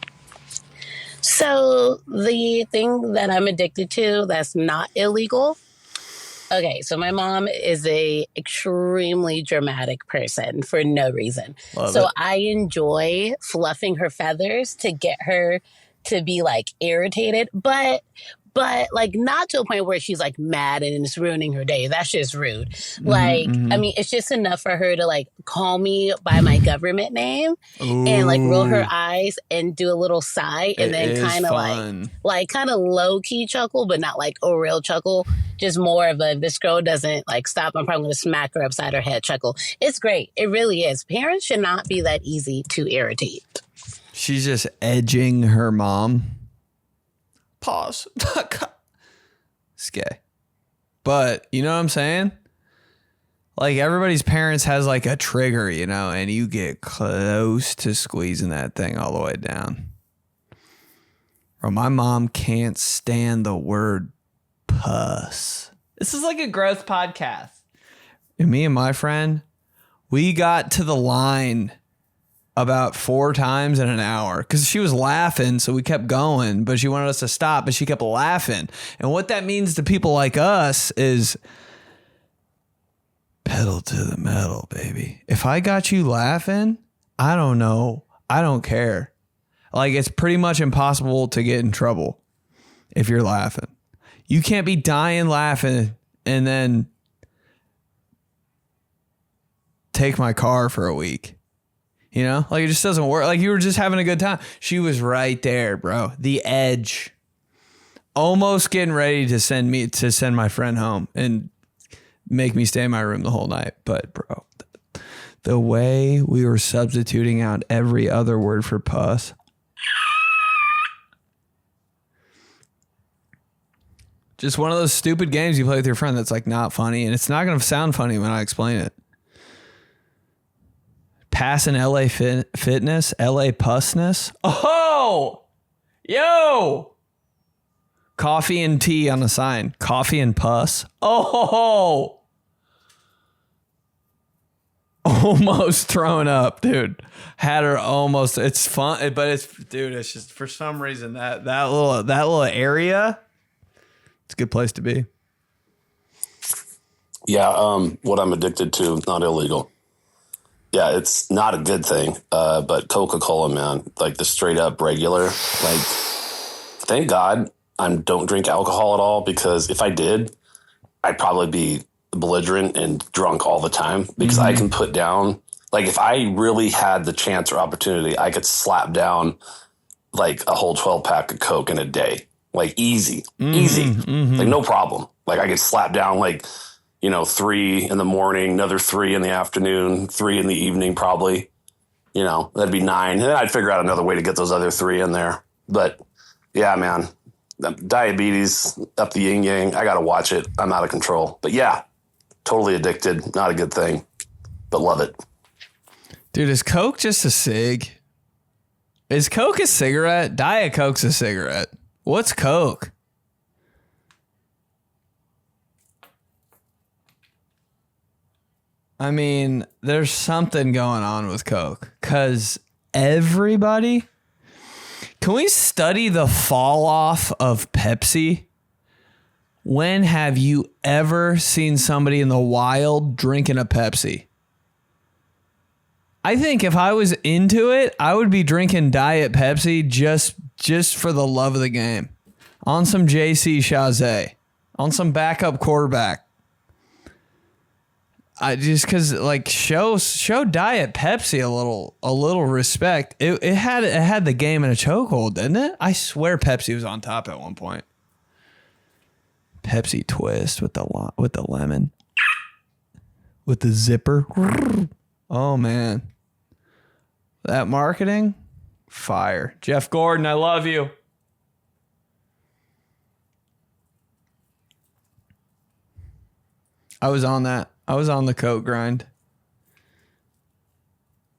So the thing that I'm addicted to that's not illegal. Okay, so my mom is a extremely dramatic person for no reason. Love it. I enjoy fluffing her feathers to get her to be like irritated, but like not to a point where she's like mad and it's ruining her day. That's just rude. I mean, it's just enough for her to like call me by my government name. Ooh. And like roll her eyes and do a little sigh and then kind of like kind of low key chuckle, but not like a real chuckle. Just more of a, this girl doesn't like stop. I'm probably going to smack her upside her head chuckle. It's great. It really is. Parents should not be that easy to irritate. She's just edging her mom. Pause. It's gay. But you know what I'm saying? Like everybody's parents has like a trigger, you know, and you get close to squeezing that thing all the way down. Bro, my mom can't stand the word puss. This is like a growth podcast. And me and my friend, we got to the line about 4 times in an hour because she was laughing. So we kept going, but she wanted us to stop, but she kept laughing. And what that means to people like us is pedal to the metal, baby. If I got you laughing, I don't know. I don't care. Like it's pretty much impossible to get in trouble if you're laughing. You can't be dying laughing and then take my car for a week. You know, like it just doesn't work. Like you were just having a good time. She was right there, bro. The edge. Almost getting ready to send my friend home and make me stay in my room the whole night. But bro, the way we were substituting out every other word for puss. Just one of those stupid games you play with your friend that's like not funny. And it's not going to sound funny when I explain it. Passing LA fitness, LA pussness. Oh, yo. Coffee and tea on the sign. Coffee and puss. Oh, almost thrown up, dude. Had her almost. It's fun, but it's just for some reason that little area. It's a good place to be. Yeah, what I'm addicted to, not illegal. Yeah, it's not a good thing, but Coca-Cola, man, like the straight up regular, like, thank God I don't drink alcohol at all, because if I did, I'd probably be belligerent and drunk all the time because I can put down, like if I really had the chance or opportunity, I could slap down like a whole 12-pack of Coke in a day. Like easy, like no problem. Like I could slap down like, 3 in the morning, another 3 in the afternoon, 3 in the evening, probably, that'd be 9. And then I'd figure out another way to get those other 3 in there. But yeah, man, diabetes up the yin yang. I got to watch it. I'm out of control, but yeah, totally addicted. Not a good thing, but love it. Dude, is Coke just a cig? Is Coke a cigarette? Diet Coke's a cigarette. What's Coke? I mean, there's something going on with Coke because everybody. Can we study the fall off of Pepsi? When have you ever seen somebody in the wild drinking a Pepsi? I think if I was into it, I would be drinking Diet Pepsi just for the love of the game. On some JC Chazé. On some backup quarterback. I just because like show Diet Pepsi a little respect. It had the game in a chokehold, didn't it? I swear Pepsi was on top at one point. Pepsi Twist with the lemon, with the zipper. Oh man, that marketing, fire. Jeff Gordon, I love you. I was on that. I was on the Coke grind.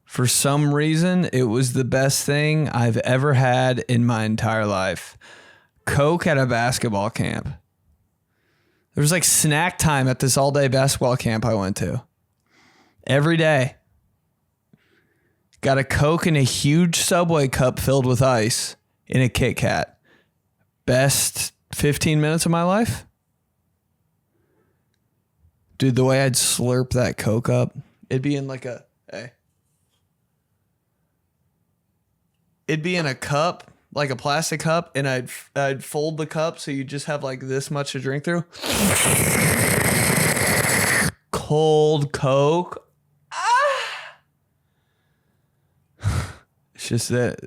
For some reason, it was the best thing I've ever had in my entire life. Coke at a basketball camp. There was like snack time at this all-day basketball camp I went to. Every day. Got a Coke in a huge Subway cup filled with ice in a Kit Kat. Best 15 minutes of my life? Dude, the way I'd slurp that Coke up, it'd be in like it'd be in a cup, like a plastic cup, and I'd fold the cup so you just have like this much to drink through. Cold Coke. It's just that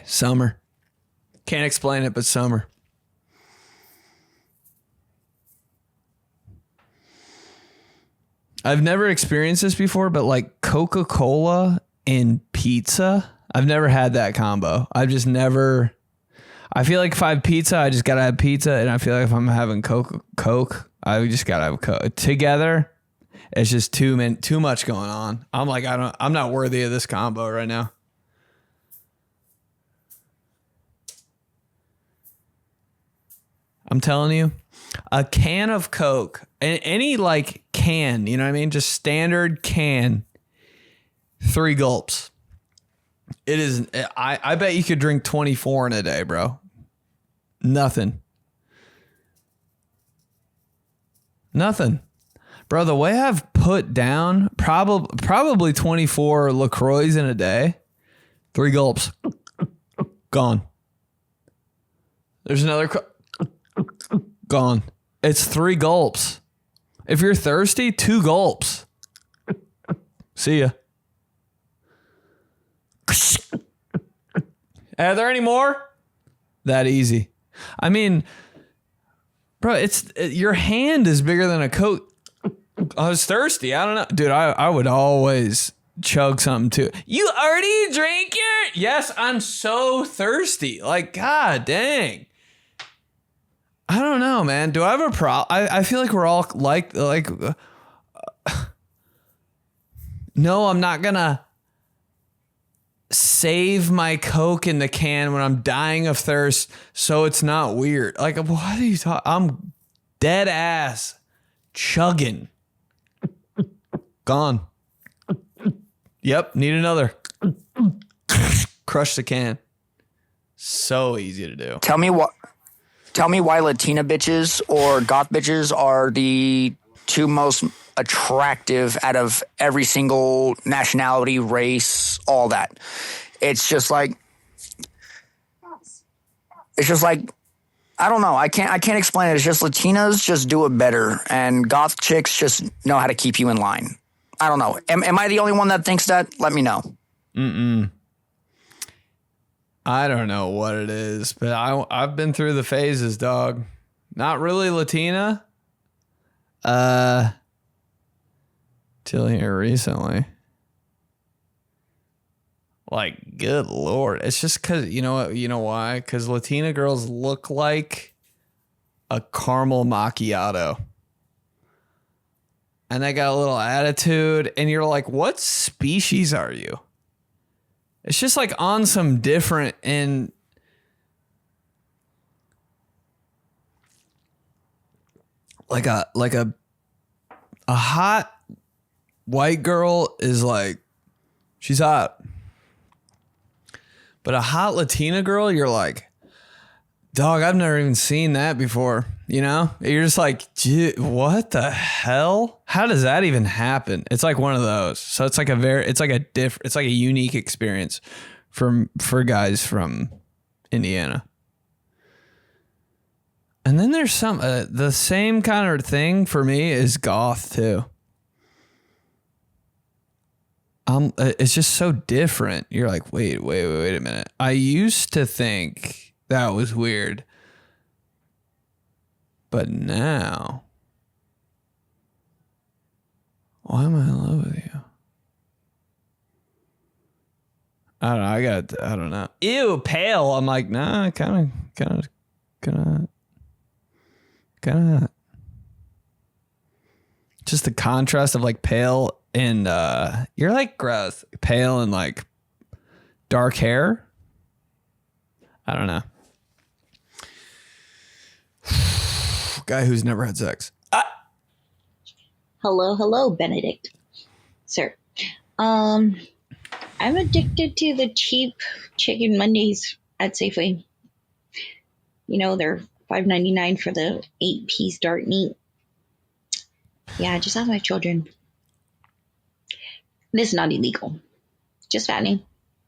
summer. Can't explain it, but summer. I've never experienced this before, but like Coca-Cola and pizza, I've never had that combo. I've just never. I feel like if I have pizza, I just gotta have pizza, and I feel like if I'm having Coke, I just gotta have Coke together. It's just too much going on. I'm like, I'm not worthy of this combo right now. I'm telling you. A can of Coke, any like can, you know what I mean? Just standard can, 3 gulps. It is, I bet you could drink 24 in a day, bro. Nothing. Bro, the way I've put down probably 24 LaCroix in a day, 3 gulps, gone. There's another gone. It's 3 gulps. If you're thirsty, 2 gulps. See ya. Are there any more? That easy. I mean, bro, your hand is bigger than a Coke. I was thirsty. I don't know. Dude, I would always chug something too. You already drank your? Yes, I'm so thirsty. Like, god dang. I don't know, man. Do I have a problem? I feel like we're all like no, I'm not gonna save my Coke in the can when I'm dying of thirst so it's not weird. Like, what are you talking? I'm dead ass chugging. Gone. Yep, need another. Crush the can. So easy to do. Tell me why Latina bitches or goth bitches are the 2 most attractive out of every single nationality, race, all that. It's just like I don't know. I can't explain it. It's just Latinas just do it better, and goth chicks just know how to keep you in line. I don't know. Am I the only one that thinks that? Let me know. I don't know what it is, but I've been through the phases, dog. Not really Latina. Till here recently. Like, good Lord. It's just because, you know why? Because Latina girls look like a caramel macchiato. And they got a little attitude. And you're like, what species are you? It's just like on some different and like a hot white girl is like, she's hot. But a hot Latina girl, you're like, dog, I've never even seen that before. You know, you're just like, what the hell? How does that even happen? It's like one of those. So it's like a unique experience for guys from Indiana. And then there's the same kind of thing for me is goth too. It's just so different. You're like, wait a minute. I used to think that was weird. But now, why am I in love with you? I don't know. Ew, pale. I'm like, nah, kind of. Just the contrast of like pale and you're like gross. Pale and like dark hair. I don't know. Guy who's never had sex. Hello, Benedict. Sir. I'm addicted to the cheap chicken Mondays at Safeway. You know, they're $5.99 for the 8-piece dark meat. Yeah, just ask my children. This is not illegal. Just fattening.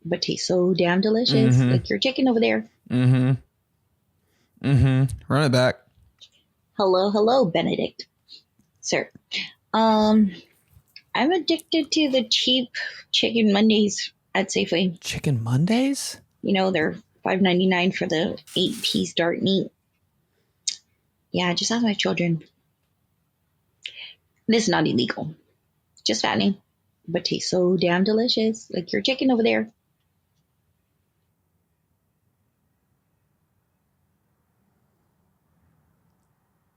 But tastes so damn delicious. Mm-hmm. Like your chicken over there. Run it back. Hello, Benedict. Sir. I'm addicted to the cheap chicken Mondays at Safeway. Chicken Mondays? You know, they're $5.99 for the 8-piece dark meat. Yeah, just ask my children. This is not illegal. Just fattening. But tastes so damn delicious. Like your chicken over there.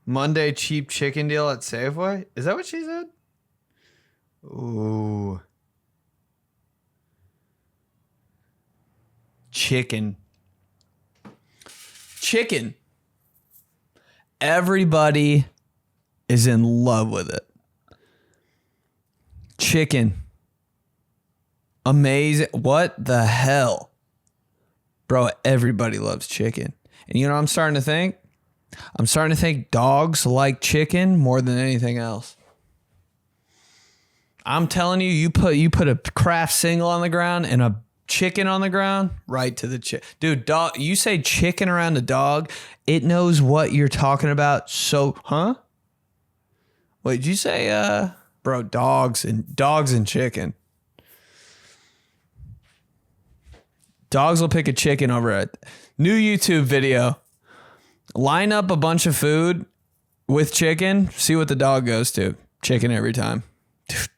Monday cheap chicken deal at Safeway? Is that what she said? Ooh. Chicken. Everybody is in love with it. Chicken. Amazing. What the hell? Bro, everybody loves chicken. And you know what I'm starting to think? I'm starting to think dogs like chicken more than anything else. I'm telling you, you put a Kraft single on the ground and a chicken on the ground, right to the dude. Dog, you say chicken around a dog, it knows what you're talking about. So, huh? What did you say? Bro, dogs and chicken. Dogs will pick a chicken over it. New YouTube video. Line up a bunch of food with chicken. See what the dog goes to. Chicken every time. Dude.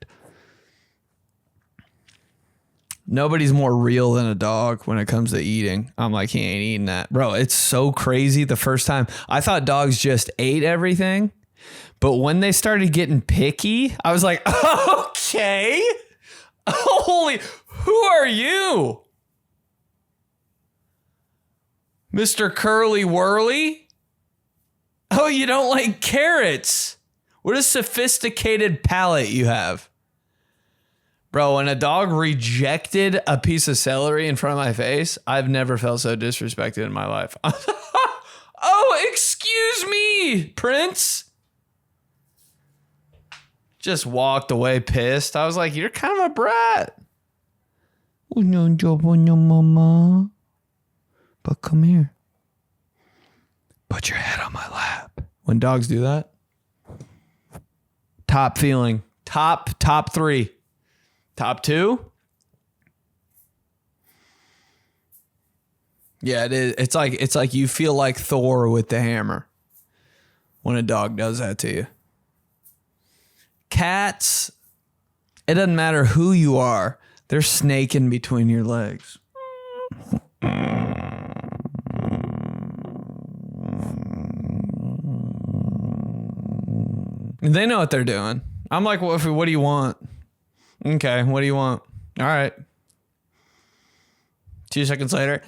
Nobody's more real than a dog when it comes to eating. I'm like, he ain't eating that. Bro, it's so crazy. The first time I thought dogs just ate everything. But when they started getting picky, I was like, okay. Holy, who are you? Mr. Curly Whirly? Oh, you don't like carrots. What a sophisticated palate you have. Bro, when a dog rejected a piece of celery in front of my face, I've never felt so disrespected in my life. Oh, excuse me, Prince. Just walked away pissed. I was like, you're kind of a brat. Oh, no job on your mama. But come here. Put your head on my lap. When dogs do that. Top feeling. Top 3. Top 2. Yeah, it is. It's like you feel like Thor with the hammer when a dog does that to you. Cats, it doesn't matter who you are. They're snaking between your legs. They know what they're doing. I'm like, what do you want? Okay, what do you want? All right. 2 seconds later.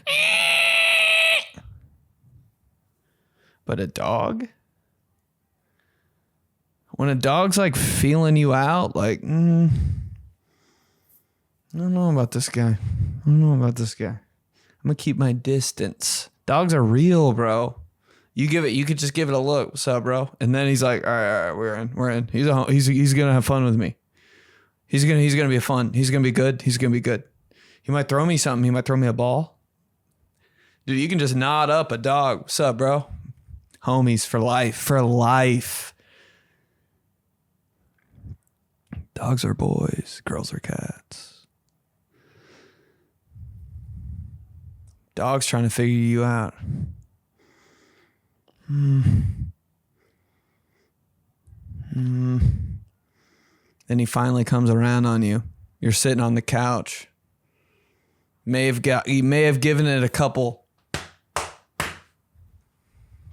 But a dog? When a dog's like feeling you out, like, I don't know about this guy. I'm going to keep my distance. Dogs are real, bro. You could just give it a look. What's up, bro? And then he's like, all right, we're in. He's going to have fun with me. He's going to be fun. He's going to be good. He might throw me something. He might throw me a ball. Dude, you can just nod up a dog. What's up, bro? Homies for life. Dogs are boys. Girls are cats. Dogs trying to figure you out. Then he finally comes around on you. You're sitting on the couch. He may have given it a couple.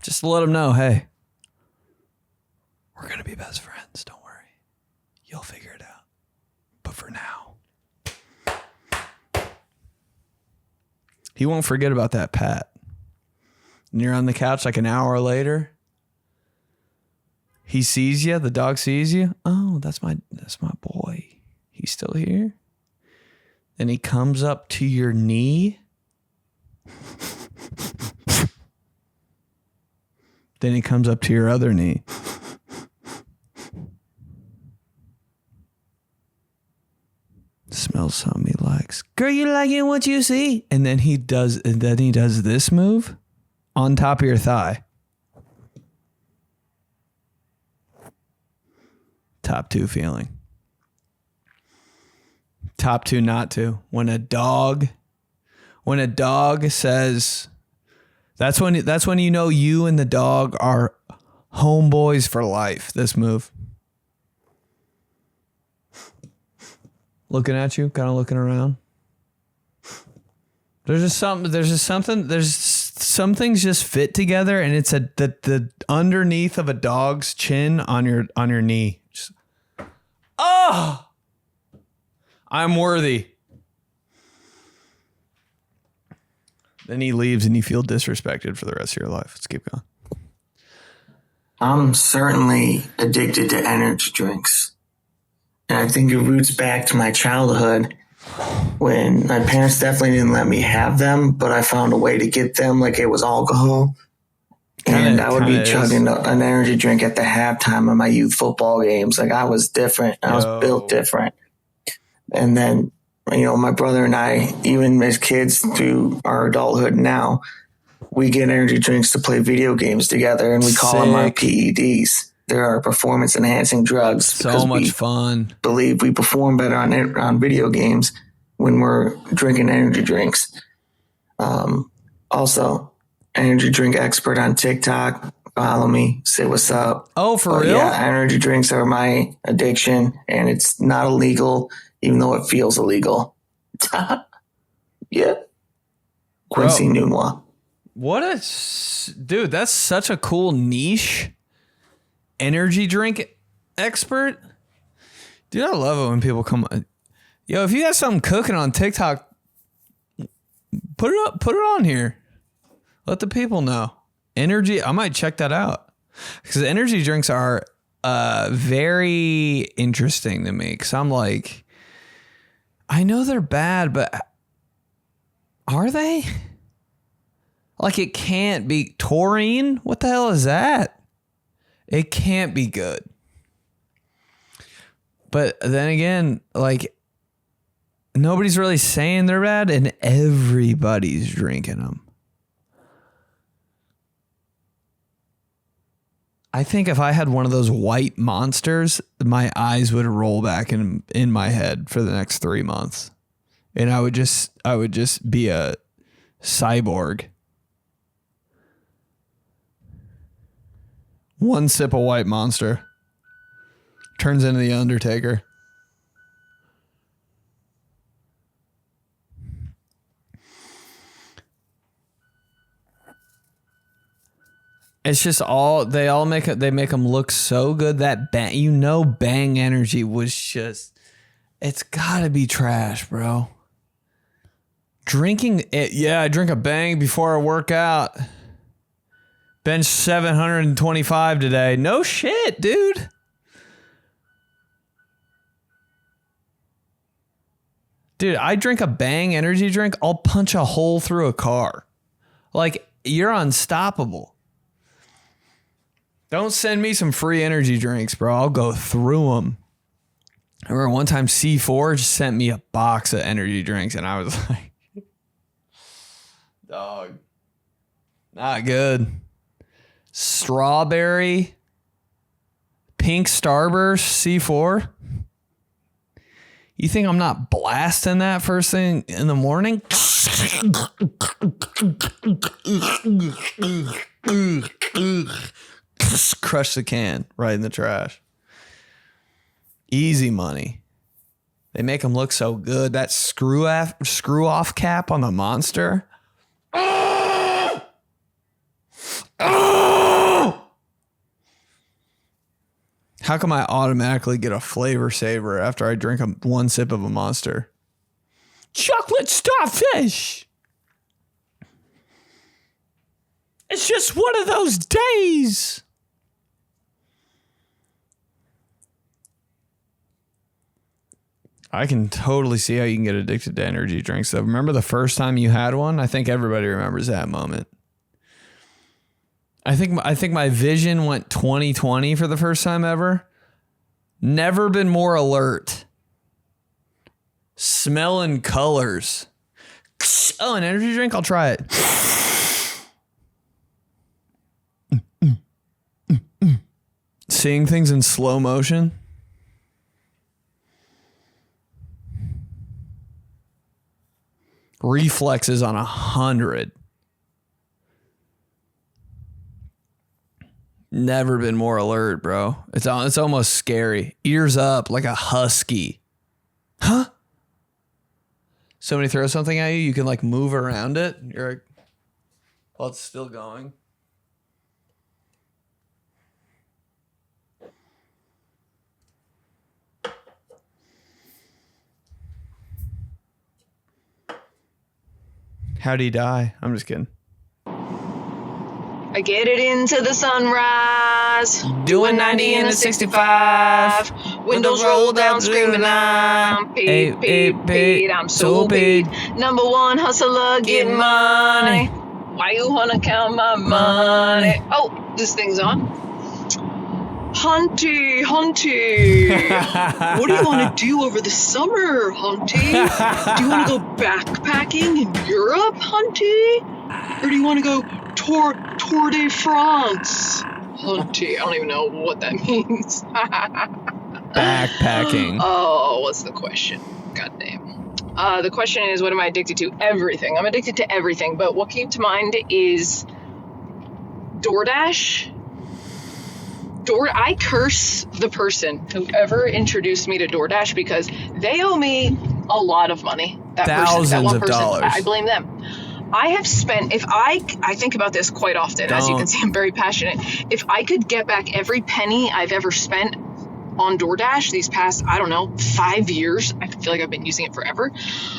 Just to let him know, hey, we're going to be best friends. Don't worry. You'll figure it out. But for now, he won't forget about that pat. And you're on the couch like an hour later. He sees you. The dog sees you. Oh, that's my boy. He's still here. Then he comes up to your knee. Then he comes up to your other knee. Smells something he likes. Girl, you liking what you see? And then he does this move on top of your thigh. Top 2 feeling. Top 2 not to. When a dog says, that's when you know you and the dog are homeboys for life. This move. Looking at you, kind of looking around. There's some things just fit together, and it's the underneath of a dog's chin on your knee. Just, I'm worthy. Then he leaves and you feel disrespected for the rest of your life. Let's keep going. I'm certainly addicted to energy drinks. And I think it roots back to my childhood when my parents definitely didn't let me have them, but I found a way to get them like it was alcohol. And I would be chugging an energy drink at the halftime of my youth football games. Like I was different. I was built different. And then, my brother and I, even as kids through our adulthood now, we get energy drinks to play video games together, and we call them our PEDs. They're our performance enhancing drugs. So much fun. Believe we perform better on video games when we're drinking energy drinks. Also, energy drink expert on TikTok. Follow me. Say what's up. Oh, for real? Yeah, energy drinks are my addiction, and it's not illegal, even though it feels illegal. Yeah. Quincy Nunwa. Dude, that's such a cool niche. Energy drink expert. Dude, I love it when people come on. Yo, if you got something cooking on TikTok, put it on here. Let the people know. Energy, I might check that out. Because energy drinks are very interesting to me. Because I'm like, I know they're bad, but are they? Like, it can't be. Taurine? What the hell is that? It can't be good. But then again, like, nobody's really saying they're bad, and everybody's drinking them. I think if I had one of those white monsters, my eyes would roll back in my head for the next 3 months. And I would just be a cyborg. One sip of white monster turns into the Undertaker. It's just they make them look so good. That Bang Energy was just, it's gotta be trash, bro. Drinking it, yeah, I drink a Bang before I work out. Bench 725 today. No shit, dude. Dude, I drink a Bang energy drink, I'll punch a hole through a car. Like, you're unstoppable. Don't send me some free energy drinks, bro. I'll go through them. I remember one time C4 just sent me a box of energy drinks, and I was like, dog, not good. Strawberry, pink Starburst, C4. You think I'm not blasting that first thing in the morning? Crush the can right in the trash. Easy money. They make them look so good. That screw off cap on the Monster. Oh! How come I automatically get a flavor saver after I drink one sip of a Monster? Chocolate starfish. It's just one of those days. I can totally see how you can get addicted to energy drinks. So remember the first time you had one? I think everybody remembers that moment. I think my vision went 20/20 for the first time ever. Never been more alert. Smelling colors. Oh, an energy drink? I'll try it. Seeing things in slow motion. Reflexes on 100. Never been more alert, bro. It's almost scary. Ears up like a husky. Huh? Somebody throws something at you, you can like move around it. You're like, well, it's still going. How'd he die? I'm just kidding. I get it into the sunrise, doing 90 in a 65. Windows roll down, screaming, I'm paid. I'm so paid. Number one hustler, getting money. Why you wanna count my money? Oh, this thing's on. Hunty, what do you want to do over the summer, Hunty? Do you want to go backpacking in Europe, Hunty? Or do you want to go Tour de France, Hunty? I don't even know what that means. Backpacking. Oh, what's the question? Goddamn. The question is, what am I addicted to? Everything. I'm addicted to everything, but what came to mind is DoorDash. I curse the person who ever introduced me to DoorDash because they owe me a lot of money. Thousands of dollars. I blame them. I have spent, if I think about this quite often, as you can see, I'm very passionate. If I could get back every penny I've ever spent on DoorDash these past, 5 years, I feel like I've been using it forever.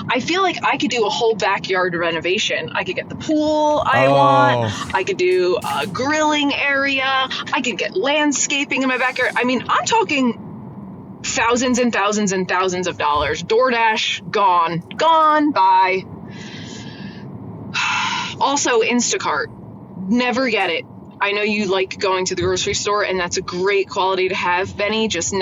I feel like I could do a whole backyard renovation. I could get the pool I want. I could do a grilling area. I could get landscaping in my backyard. I mean, I'm talking thousands and thousands and thousands of dollars. DoorDash, gone, bye. Also, Instacart. Never get it. I know you like going to the grocery store, and that's a great quality to have, Benny. Just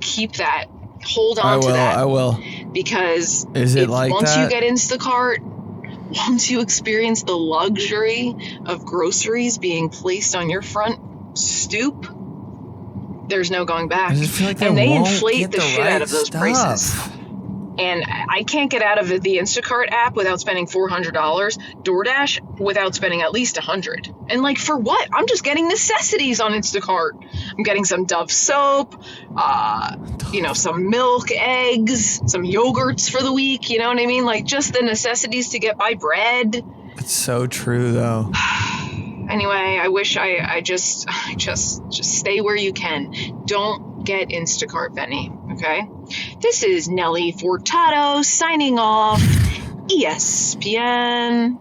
keep that. Hold on to that. I will. Because once you get Instacart, once you experience the luxury of groceries being placed on your front stoop, there's no going back. I just feel like and they won't inflate get the shit right out of those stuff. prices. And I can't get out of the Instacart app without spending $400. DoorDash without spending at least $100. And like, for what? I'm just getting necessities on Instacart. I'm getting some Dove soap, some milk, eggs, some yogurts for the week. You know what I mean? Like, just the necessities to get by bread. It's so true, though. Anyway, I wish I just stay where you can. Don't get Instacart, Benny. Okay? This is Nelly Furtado signing off. ESPN.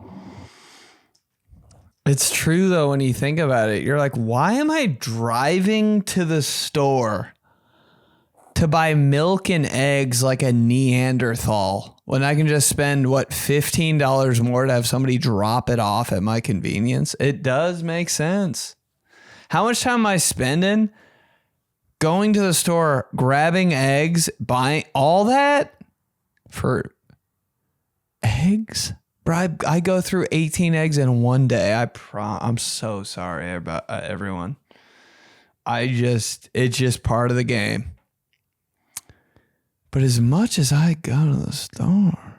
It's true, though, when you think about it. You're like, why am I driving to the store to buy milk and eggs like a Neanderthal when I can just spend, $15 more to have somebody drop it off at my convenience? It does make sense. How much time am I spending going to the store, grabbing eggs, buying all that for eggs? Bro, I go through 18 eggs in one day. I'm so sorry about everyone. It's just part of the game. But as much as I go to the store,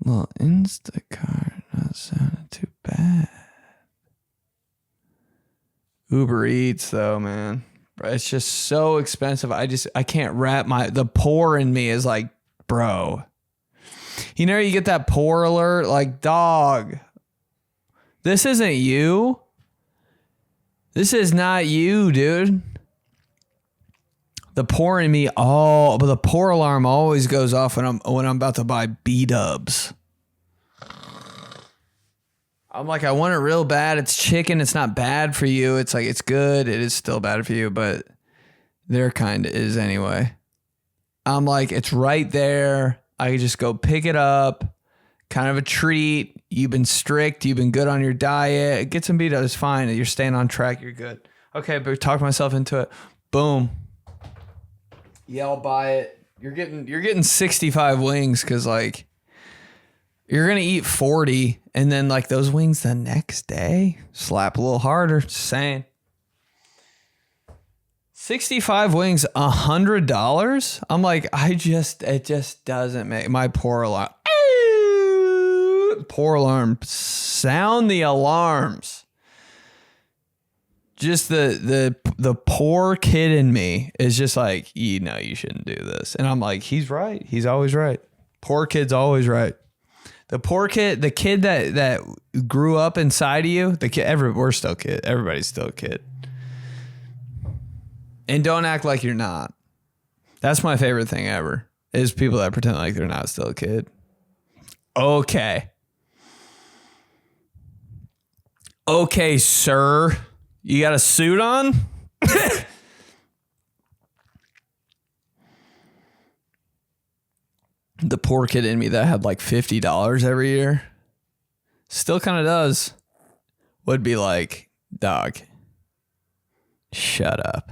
little Instacart not sounding too bad. Uber Eats, though, man. It's just so expensive. I can't wrap the poor in me is like, bro. You know, you get that poor alert, like, dog, this isn't you. This is not you, dude. The poor in me, but the poor alarm always goes off when I'm about to buy B-dubs. I'm like, I want it real bad. It's chicken. It's not bad for you. It's like, it's good. It is still bad for you, but their kind is anyway. I'm like, it's right there. I can just go pick it up. Kind of a treat. You've been strict. You've been good on your diet. Get some B-dubs. It's fine. You're staying on track. You're good. Okay, but talk myself into it. Boom. Yeah, I'll buy it. You're getting 65 wings because, like, you're going to eat 40 and then, like, those wings the next day slap a little harder. Just saying. 65 wings, $100? I'm like, it just doesn't make my poor alarm. Poor alarm. Sound the alarms. Just the poor kid in me is just like, you shouldn't do this. And I'm like, he's right. He's always right. Poor kid's always right. The poor kid, the kid that grew up inside of you, the kid, we're still kid. Everybody's still a kid. And don't act like you're not. That's my favorite thing ever, is people that pretend like they're not still a kid. Okay. Okay, sir. You got a suit on? The poor kid in me that had like $50 every year, still kind of does, would be like, dog, shut up.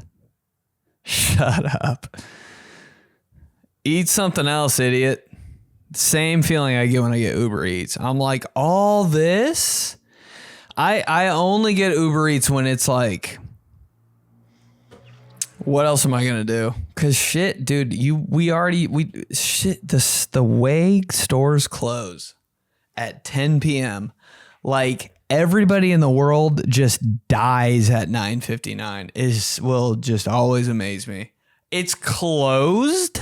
Shut up. Eat something else, idiot. Same feeling I get when I get Uber Eats. I'm like, all this? I only get Uber Eats when it's like, what else am I gonna do? Cause shit, dude, the way stores close at 10 p.m. like everybody in the world just dies at 9:59 will just always amaze me. It's closed?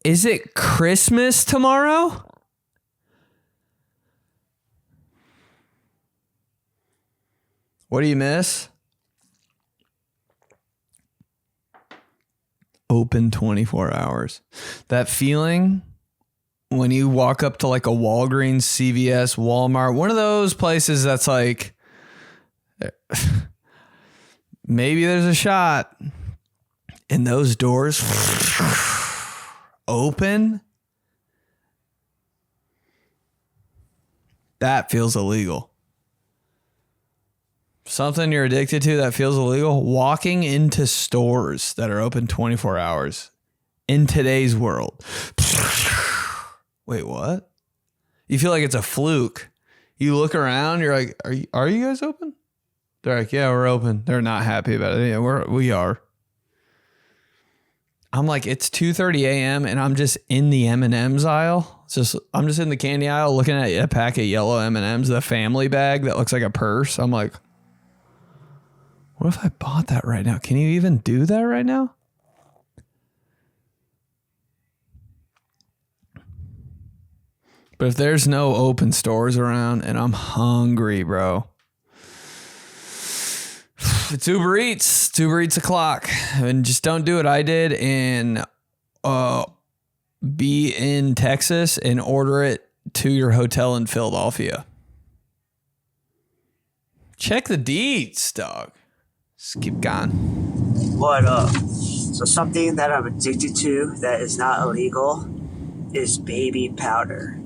Is it Christmas tomorrow? What do you miss? Open 24 hours. That feeling when you walk up to like a Walgreens, CVS, Walmart, one of those places that's like, maybe there's a shot, and those doors open. That feels illegal. Something you're addicted to that feels illegal. Walking into stores that are open 24 hours in today's world. Wait, what? You feel like it's a fluke. You look around, you're like, are you guys open? They're like, yeah, we're open. They're not happy about it. Yeah, we are. I'm like, it's 2:30 a.m. and I'm just in the M&M's aisle. I'm just in the candy aisle looking at a pack of yellow M&M's, the family bag that looks like a purse. I'm like, what if I bought that right now? Can you even do that right now? But if there's no open stores around and I'm hungry, bro, it's Uber Eats. It's Uber Eats o'clock. And just don't do what I did and be in Texas and order it to your hotel in Philadelphia. Check the deets, dog. Just keep going. What up? So something that I'm addicted to that is not illegal is baby powder.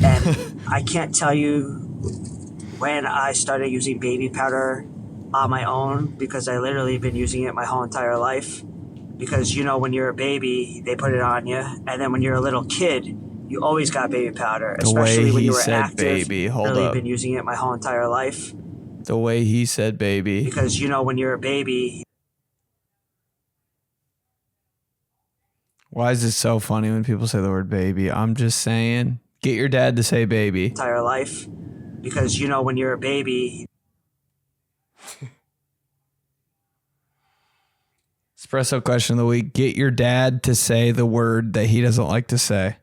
And I can't tell you when I started using baby powder on my own, because I literally been using it my whole entire life. Because, you know, when you're a baby, they put it on you. And then when you're a little kid, you always got baby powder. Especially when you were active. Baby. Hold literally up. Been using it my whole entire life. The way he said baby. Because, you know, when you're a baby. Why is it so funny when people say the word baby? I'm just saying, get your dad to say baby. Entire life. Because, you know, when you're a baby. Espresso question of the week. Get your dad to say the word that he doesn't like to say.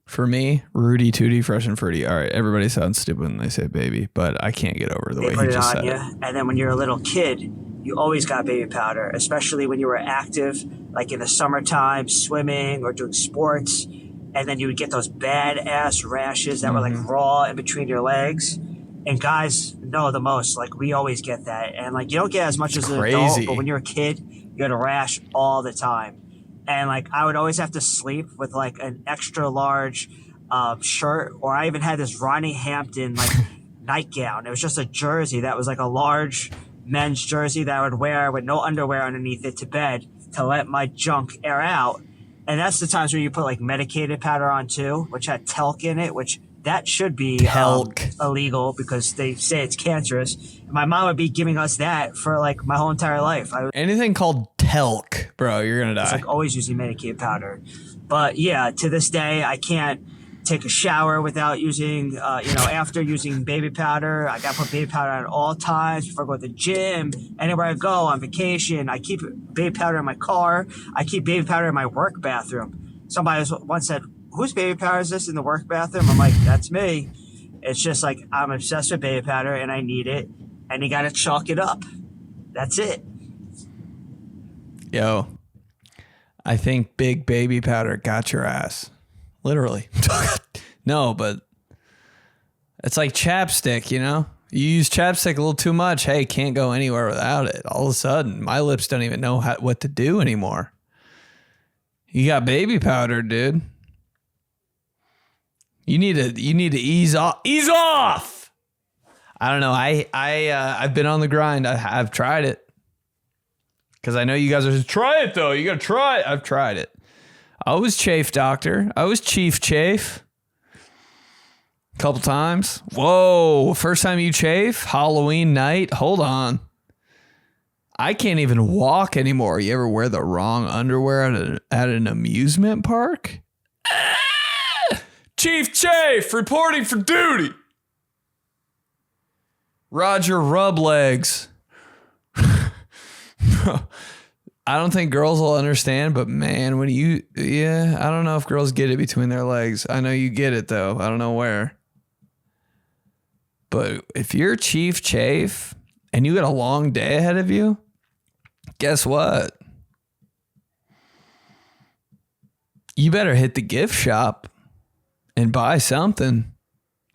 For me, Rudy Tooty, fresh and fruity. All right, everybody sounds stupid when they say baby, but I can't get over the way he just said it. And then when you're a little kid, you always got baby powder, especially when you were active, like in the summertime, swimming or doing sports. And then you would get those badass rashes that were like raw in between your legs. And guys know the most. Like, we always get that. And like, you don't get as much as an adult, but when you're a kid, you get a rash all the time. And like, I would always have to sleep with like an extra large shirt, or I even had this Ronnie Hampton like nightgown. It was just a jersey that was like a large men's jersey that I would wear with no underwear underneath it to bed to let my junk air out. And that's the times where you put like medicated powder on too, which had talc in it, which that should be illegal because they say it's cancerous. My mom would be giving us that for like my whole entire life. Anything called talc, bro, you're going to die. It's like always using medicated powder. But yeah, to this day, I can't take a shower without using, after using baby powder. I got to put baby powder on at all times before I go to the gym. Anywhere I go on vacation, I keep baby powder in my car. I keep baby powder in my work bathroom. Somebody once said, whose baby powder is this in the work bathroom? I'm like, that's me. It's just like, I'm obsessed with baby powder and I need it. And you got to chalk it up. That's it. Yo, I think big baby powder got your ass. Literally. No, but it's like chapstick, you know? You use chapstick a little too much. Hey, can't go anywhere without it. All of a sudden, my lips don't even know what to do anymore. You got baby powder, dude. You need to ease off. Ease off. I don't know. I've been on the grind. I've tried it. Because I know you guys are just, try it though. You got to try it. I've tried it. I was Chafe Doctor. I was Chief Chafe. A couple times. Whoa. First time you chafe? Halloween night? Hold on. I can't even walk anymore. You ever wear the wrong underwear at an amusement park? Chief Chafe reporting for duty. Roger Rublegs. I don't think girls will understand, but man, I don't know if girls get it between their legs. I know you get it though. I don't know where. But if you're Chief Chafe and you got a long day ahead of you, guess what? You better hit the gift shop and buy something.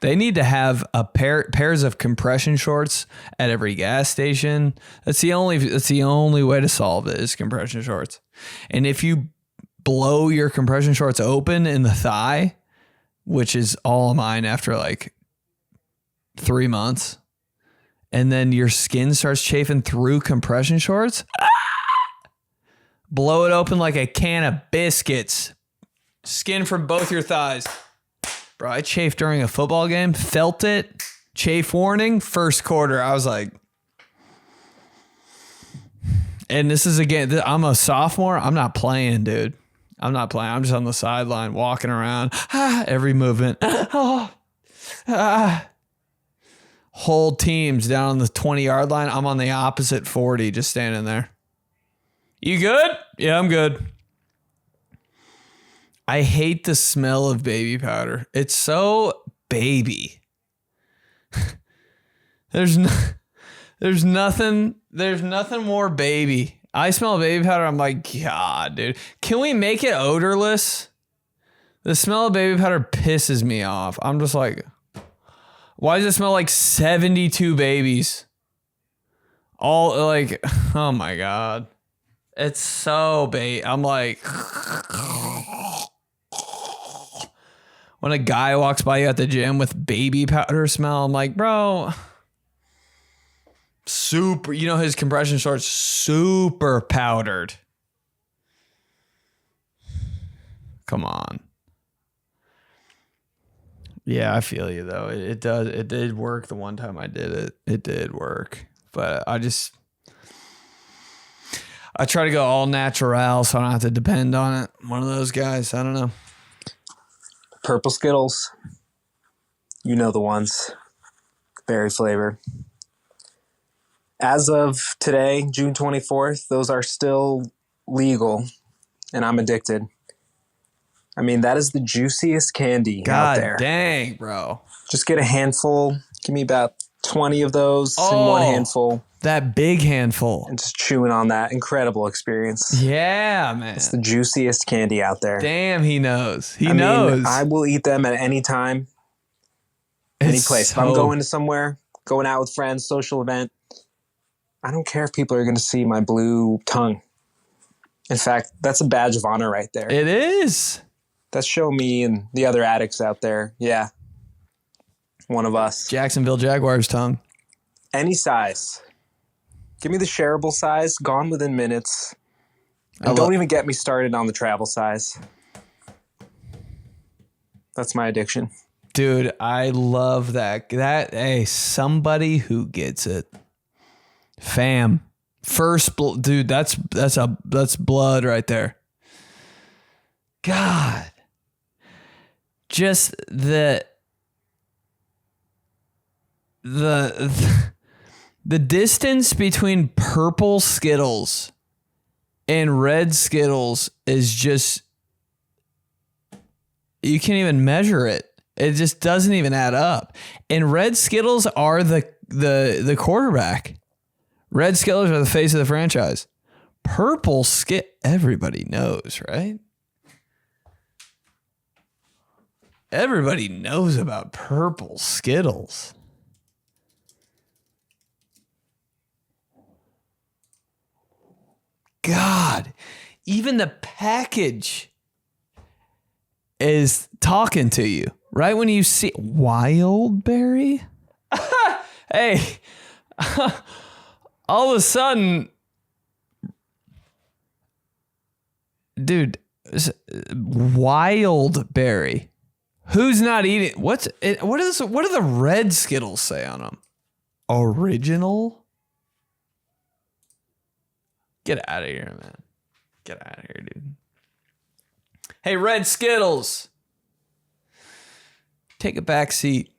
They need to have pairs of compression shorts at every gas station. That's the only way to solve it is compression shorts. And if you blow your compression shorts open in the thigh, which is all mine after like 3 months, and then your skin starts chafing through compression shorts, blow it open like a can of biscuits. Skin from both your thighs. Bro, I chafed during a football game, felt it, chafe warning, first quarter. I was like, and this is again, I'm a sophomore. I'm not playing, dude. I'm not playing. I'm just on the sideline walking around. Every movement. Whole team's down on the 20-yard line. I'm on the opposite 40, just standing there. You good? Yeah, I'm good. I hate the smell of baby powder. It's so baby. There's nothing more baby. I smell baby powder. I'm like, God, dude. Can we make it odorless? The smell of baby powder pisses me off. I'm just like, why does it smell like 72 babies? All like, oh my God. It's so baby. I'm like, when a guy walks by you at the gym with baby powder smell, I'm like, bro, super, you know, his compression shorts, super powdered. Come on. Yeah, I feel you though. It did work the one time I did it. It did work. But I try to go all natural so I don't have to depend on it. One of those guys. I don't know. Purple Skittles. You know the ones. Berry flavor. As of today, June 24th, those are still legal, and I'm addicted. I mean, that is the juiciest candy out there. God dang, bro. Just get a handful. Give me about 20 of those in one handful. That big handful. And just chewing on that. Incredible experience. Yeah, man. It's the juiciest candy out there. Damn, he knows. He knows. I will eat them at any time, any place. If I'm going to somewhere, going out with friends, social event, I don't care if people are going to see my blue tongue. In fact, that's a badge of honor right there. It is. That's show me and the other addicts out there. Yeah. One of us. Jacksonville Jaguars tongue. Any size. Give me the shareable size, gone within minutes. And don't even get me started on the travel size. That's my addiction. Dude, I love that. Hey, somebody who gets it. Fam. First, dude, that's blood right there. God. Just the distance between purple Skittles and red Skittles is just, you can't even measure it. It just doesn't even add up. And red Skittles are the quarterback. Red Skittles are the face of the franchise. Purple everybody knows, right? Everybody knows about purple Skittles. God, even the package is talking to you, right? When you see wild berry, hey, all of a sudden, dude, wild berry. Who's not eating? What do the red Skittles say on them? Original? Get out of here, man. Get out of here, dude. Hey, red Skittles. Take a back seat.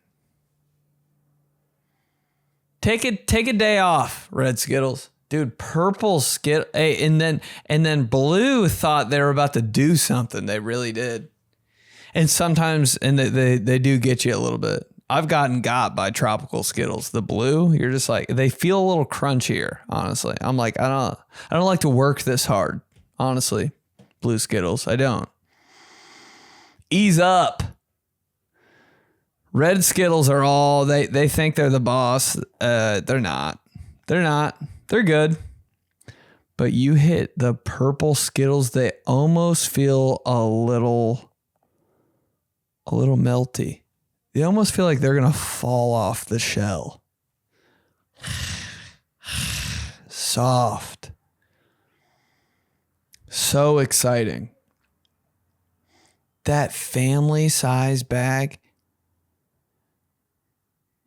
Take a day off, red Skittles. Dude, purple Skittle. Hey, and then blue thought they were about to do something. They really did. And sometimes, and they do get you a little bit. I've got by tropical Skittles. The blue, you're just like, they feel a little crunchier, honestly. I'm like, I don't like to work this hard, honestly. Blue Skittles, I don't. Ease up. Red Skittles are all, they think they're the boss. They're not. They're good. But you hit the purple Skittles, they almost feel a little melty. They almost feel like they're going to fall off the shell. Soft. So exciting. That family size bag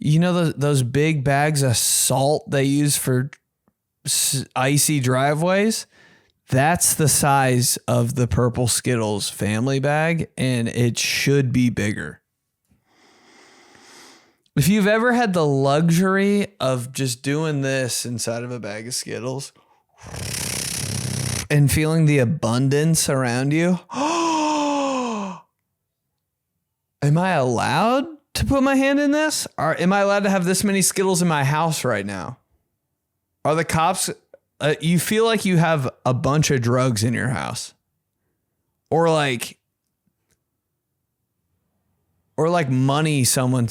You know those big bags of salt they use for icy driveways? That's the size of the purple Skittles family bag, and it should be bigger. If you've ever had the luxury of just doing this inside of a bag of Skittles and feeling the abundance around you, am I allowed to put my hand in this? Or am I allowed to have this many Skittles in my house right now? Are the cops... you feel like you have a bunch of drugs in your house. Or like money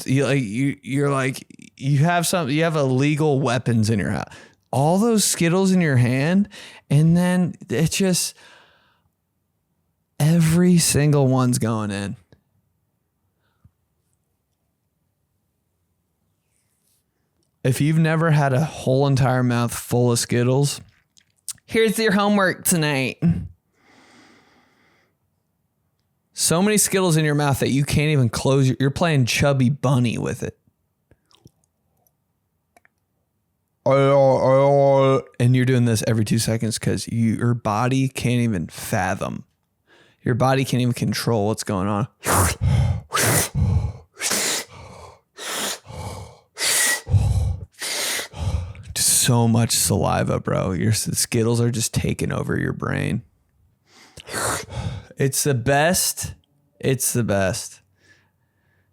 you have illegal weapons in your house. All those Skittles in your hand, and then it's just every single one's going in. If you've never had a whole entire mouth full of Skittles, here's your homework tonight. So many Skittles in your mouth that you can't even close. You're playing Chubby Bunny with it. And you're doing this every 2 seconds because your body can't even fathom. Your body can't even control what's going on. So much saliva, bro. Your Skittles are just taking over your brain. It's the best. It's the best.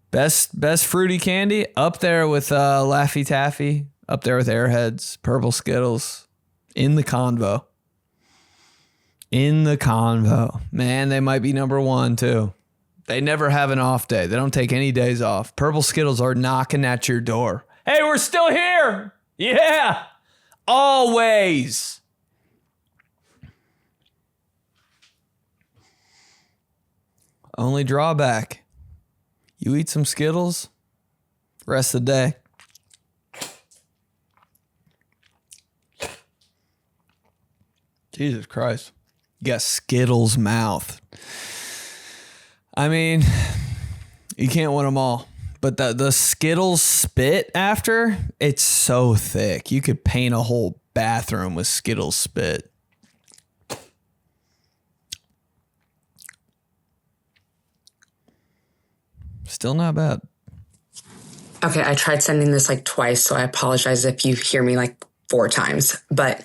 Best fruity candy up there with Laffy Taffy, up there with Airheads, purple Skittles, in the convo. In the convo. Man, they might be number one too. They never have an off day. They don't take any days off. Purple Skittles are knocking at your door. Hey, we're still here. Yeah. Always. Only drawback. You eat some Skittles, rest of the day. Jesus Christ. You got Skittles mouth. I mean, you can't win them all. But the Skittles spit after, it's so thick. You could paint a whole bathroom with Skittles spit. Still not bad. Okay, I tried sending this like twice, so I apologize if you hear me like 4 times. But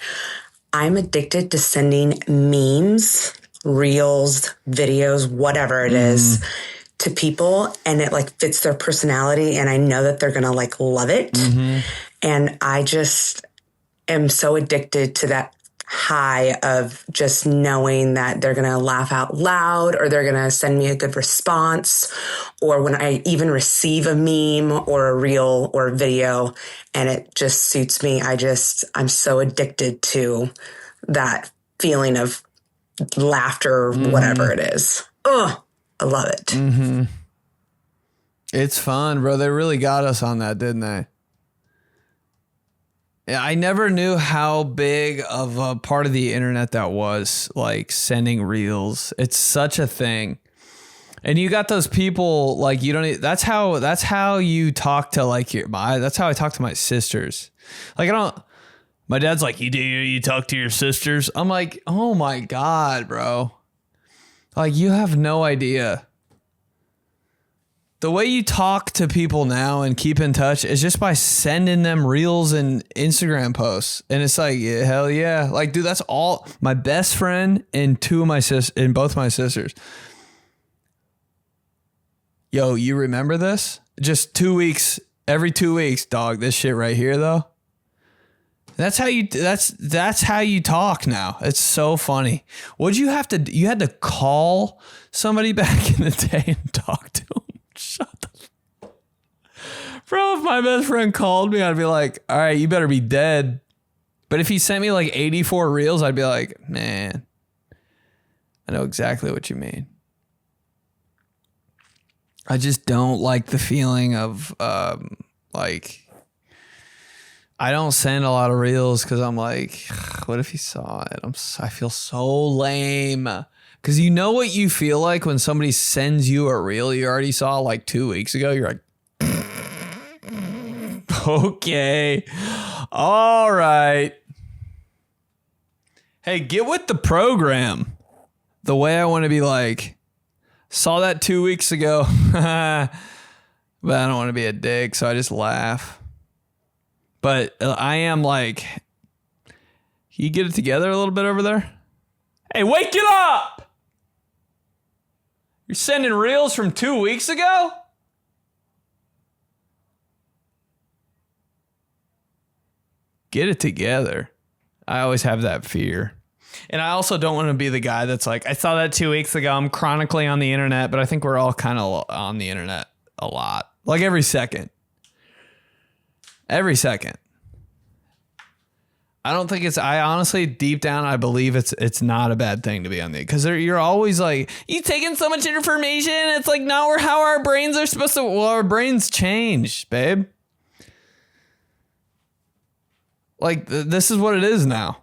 I'm addicted to sending memes, reels, videos, whatever it is, to people, and it like fits their personality, and I know that they're gonna like love it. And I just am so addicted to that high of just knowing that they're gonna laugh out loud, or they're gonna send me a good response, or when I even receive a meme or a reel or a video and it just suits me. I'm so addicted to that feeling of laughter, whatever it is. Ugh. I love it. It's fun, bro. They really got us on that, didn't they? Yeah, I never knew how big of a part of the internet that was, like sending reels. It's such a thing. And you got those people like you don't. That's how you talk to like that's how I talk to my sisters. Like I don't. My dad's like, you talk to your sisters. I'm like, oh my God, bro. Like, you have no idea. The way you talk to people now and keep in touch is just by sending them reels and Instagram posts. And it's like, yeah, hell yeah. Like, dude, that's all. My best friend and both my sisters. Yo, you remember this? Just 2 weeks, every 2 weeks, dog. This shit right here, though. That's how you talk now. It's so funny. You had to call somebody back in the day and talk to them. Shut the bro, if my best friend called me, I'd be like, all right, you better be dead. But if he sent me like 84 reels, I'd be like, man, I know exactly what you mean. I just don't like the feeling of like, I don't send a lot of reels because I'm like, what if he saw it? I feel so lame. Because you know what you feel like when somebody sends you a reel you already saw like 2 weeks ago? You're like, Okay. All right. Hey, get with the program. The way I want to be like, saw that 2 weeks ago. But I don't want to be a dick, so I just laugh. But I am like, can you get it together a little bit over there? Hey, wake it up! You're sending reels from 2 weeks ago? Get it together. I always have that fear. And I also don't want to be the guy that's like, I saw that 2 weeks ago. I'm chronically on the internet, but I think we're all kind of on the internet a lot. Like every second. Every second. I don't think it's, I honestly, deep down, I believe it's not a bad thing to be on the, because you're always like, you taking so much information. It's like not how our brains are supposed to, well, our brains change, babe. Like, this is what it is now.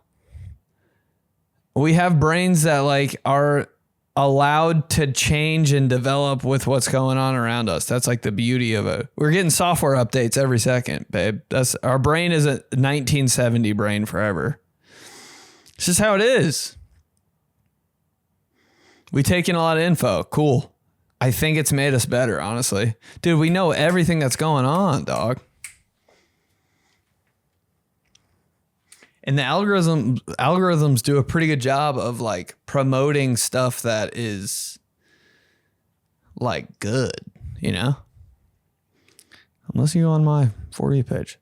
We have brains that like are allowed to change and develop with what's going on around us. That's like the beauty of it. We're getting software updates every second, babe. That's our brain is a 1970 brain forever. It's just how it is. We take in a lot of info. Cool. I think it's made us better, honestly. Dude, we know everything that's going on, dog. And the algorithms do a pretty good job of like promoting stuff that is like good, you know? Unless you go on my For You page.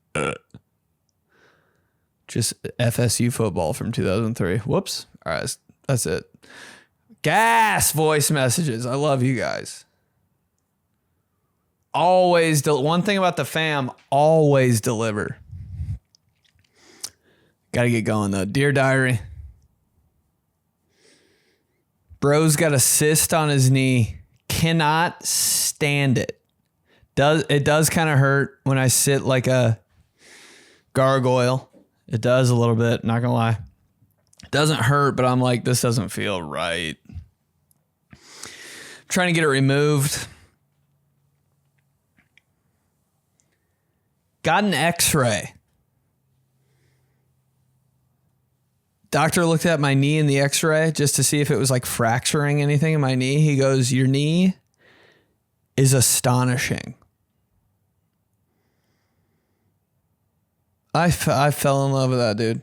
Just FSU football from 2003. Whoops. All right, that's it. Gas voice messages. I love you guys. Always, one thing about the fam, always deliver. Got to get going, though. Dear Diary. Bro's got a cyst on his knee. Cannot stand it. It does kind of hurt when I sit like a gargoyle. It does a little bit, not going to lie. It doesn't hurt, but I'm like, this doesn't feel right. I'm trying to get it removed. Got an x-ray. Doctor looked at my knee in the x-ray just to see if it was like fracturing anything in my knee. He goes, your knee is astonishing. I fell in love with that, dude.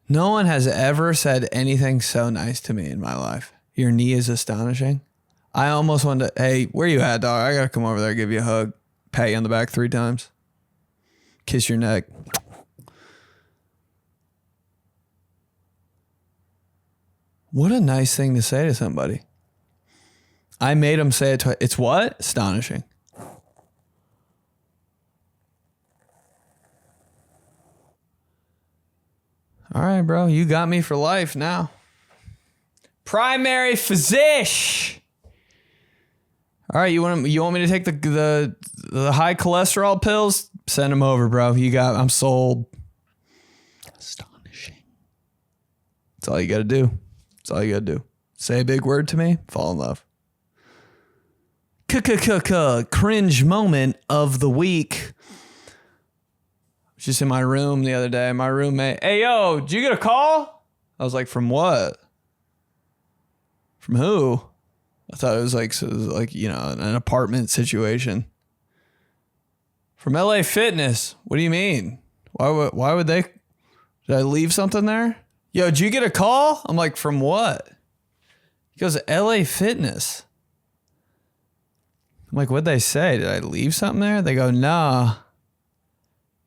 No one has ever said anything so nice to me in my life. Your knee is astonishing. I almost wanted to, hey, where you at, dog? I got to come over there, give you a hug, pat you on the back 3 times, kiss your neck. What a nice thing to say to somebody. I made him say it twice. It's what? Astonishing. All right, bro. You got me for life now. Primary physician. All right, you want me to take the high cholesterol pills? Send them over, bro. I'm sold. Astonishing. That's all you got to do. That's all you got to do. Say a big word to me, fall in love. Cringe moment of the week. I was just in my room the other day. My roommate, hey, yo, did you get a call? I was like, from what? From who? I thought it was like, you know, an apartment situation. From LA Fitness. What do you mean? Why would they? Did I leave something there? Yo, did you get a call? I'm like, from what? He goes, LA Fitness. I'm like, what'd they say? Did I leave something there? They go, nah.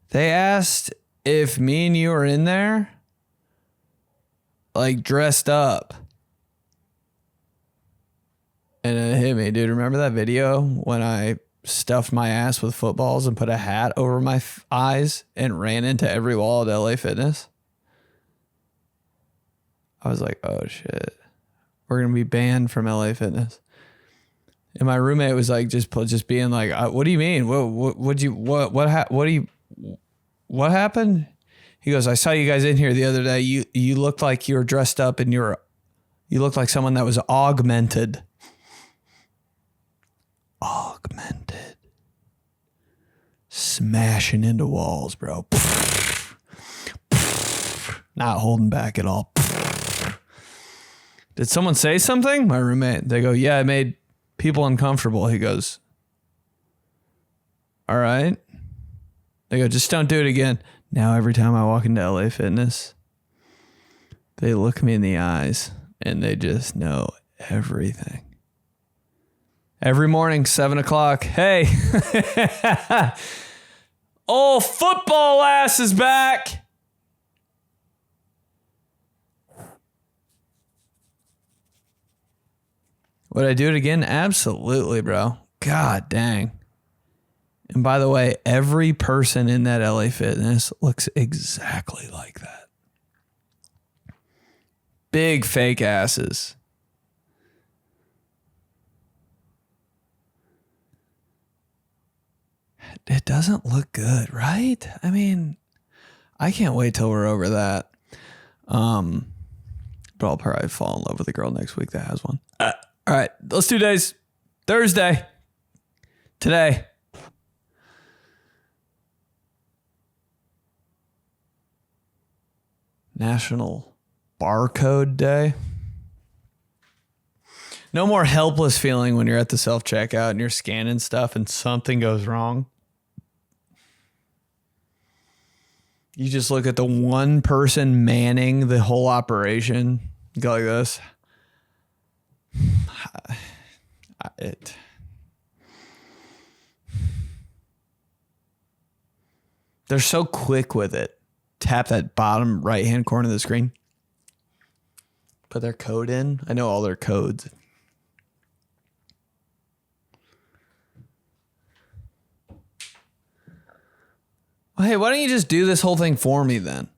They asked if me and you were in there, like dressed up. And it hit me, dude. Remember that video when I stuffed my ass with footballs and put a hat over my eyes and ran into every wall at LA Fitness? I was like, oh shit, we're going to be banned from LA Fitness. And my roommate was like, just being like, what do you mean? What happened? He goes, I saw you guys in here the other day. You looked like you were dressed up and you looked like someone that was augmented. smashing into walls, bro. Not holding back at all. Did someone say something? My roommate. They go, yeah, it made people uncomfortable. He goes, all right. They go, just don't do it again. Now every time I walk into LA Fitness, they look me in the eyes and they just know everything. Every morning, 7 o'clock. Hey, oh, football ass is back. Would I do it again? Absolutely, bro. God dang. And by the way, every person in that LA Fitness looks exactly like that. Big fake asses. It doesn't look good, right? I mean, I can't wait till we're over that. But I'll probably fall in love with a girl next week that has one. All right, let's do days. Thursday. Today. National Barcode Day. No more helpless feeling when you're at the self-checkout and you're scanning stuff and something goes wrong. You just look at the one person manning the whole operation. You go like this. They're so quick with it. Tap that bottom right-hand corner of the screen. Put their code in. I know all their codes. Well, hey, why don't you just do this whole thing for me then?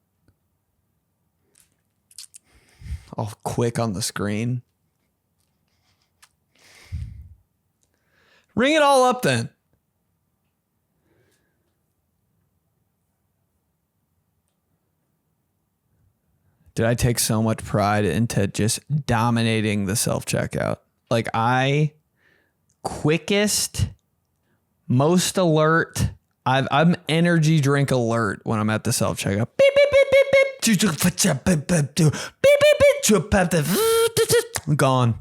All quick on the screen. Ring it all up then. Did I take so much pride into just dominating the self-checkout? Like quickest, most alert. I'm energy drink alert when I'm at the self-checkout. Beep, beep, beep, beep, beep. I'm gone.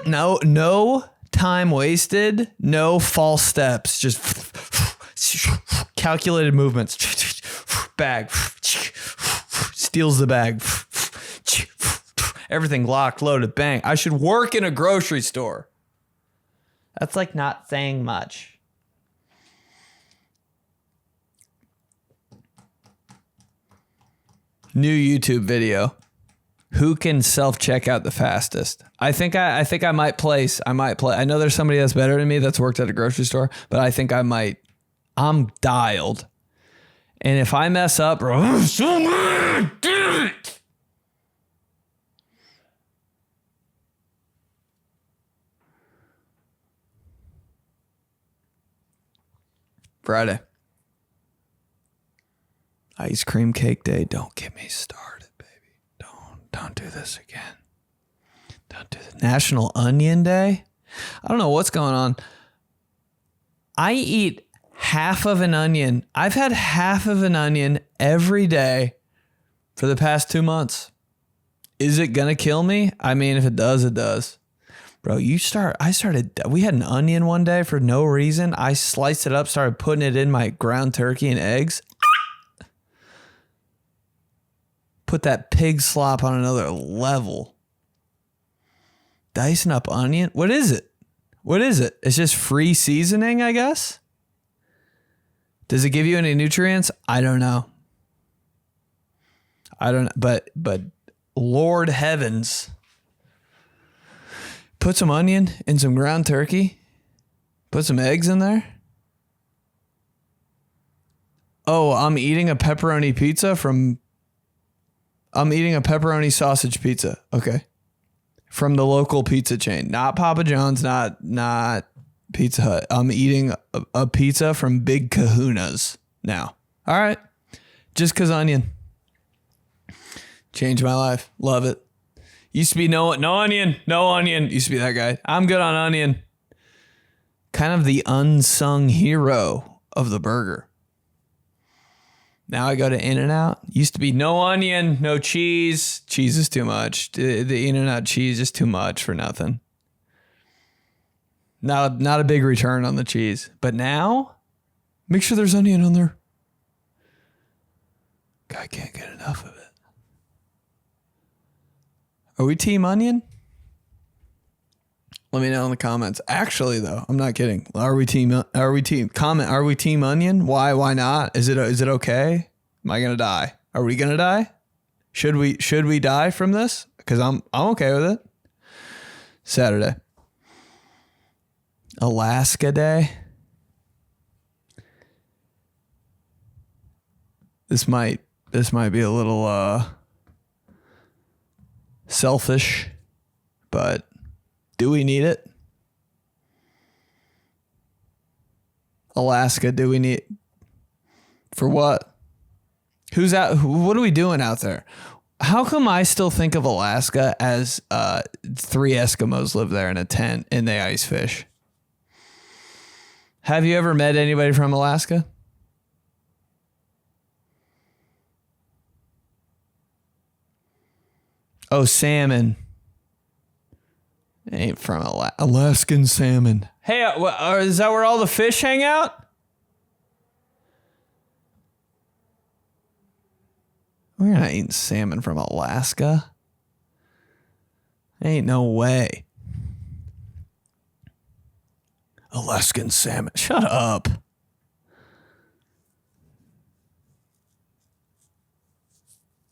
No time wasted. No false steps. Just calculated movements. Bag. Steals the bag. Everything locked, loaded, bang. I should work in a grocery store. That's like not saying much. New YouTube video. Who can self-check out the fastest? I think I might place. I know there's somebody that's better than me that's worked at a grocery store, but I think I might. I'm dialed. And if I mess up, damn it. Friday. Ice cream cake day. Don't get me started, baby. Don't do this again. Don't do this. National Onion Day. I don't know what's going on. I eat half of an onion. I've had half of an onion every day for the past 2 months. Is it gonna kill me? I mean, if it does, it does. Bro, we had an onion one day for no reason. I sliced it up, started putting it in my ground turkey and eggs. Put that pig slop on another level. Dicing up onion? What is it? It's just free seasoning, I guess? Does it give you any nutrients? I don't know. But Lord heavens. Put some onion in some ground turkey. Put some eggs in there. Oh, I'm eating a pepperoni sausage pizza. Okay. From the local pizza chain. Not Papa John's, not Pizza Hut. I'm eating a pizza from Big Kahuna's now. All right. Just 'cause onion. Changed my life. Love it. Used to be no onion. Used to be that guy. I'm good on onion. kind of the unsung hero of the burger. Now I go to In-N-Out. Used to be no onion, no cheese. Cheese is too much. The In-N-Out cheese is too much for nothing. Not a big return on the cheese. But now, make sure there's onion on there. I can't get enough of it. Are we team onion? Let me know in the comments. Actually, though, I'm not kidding. Are we team onion? Why not? Is it okay? Am I gonna die? Are we gonna die? Should we die from this? Because I'm okay with it. Saturday. Alaska Day. This might be a little selfish, but do we need it? Alaska, do we need for what? Who's out? What are we doing out there? How come I still think of Alaska as 3 Eskimos live there in a tent and they ice fish? Have you ever met anybody from Alaska? Oh, salmon. Ain't from Alaskan salmon. Hey, is that where all the fish hang out? We're not eating salmon from Alaska. Ain't no way. Alaskan salmon. Shut up.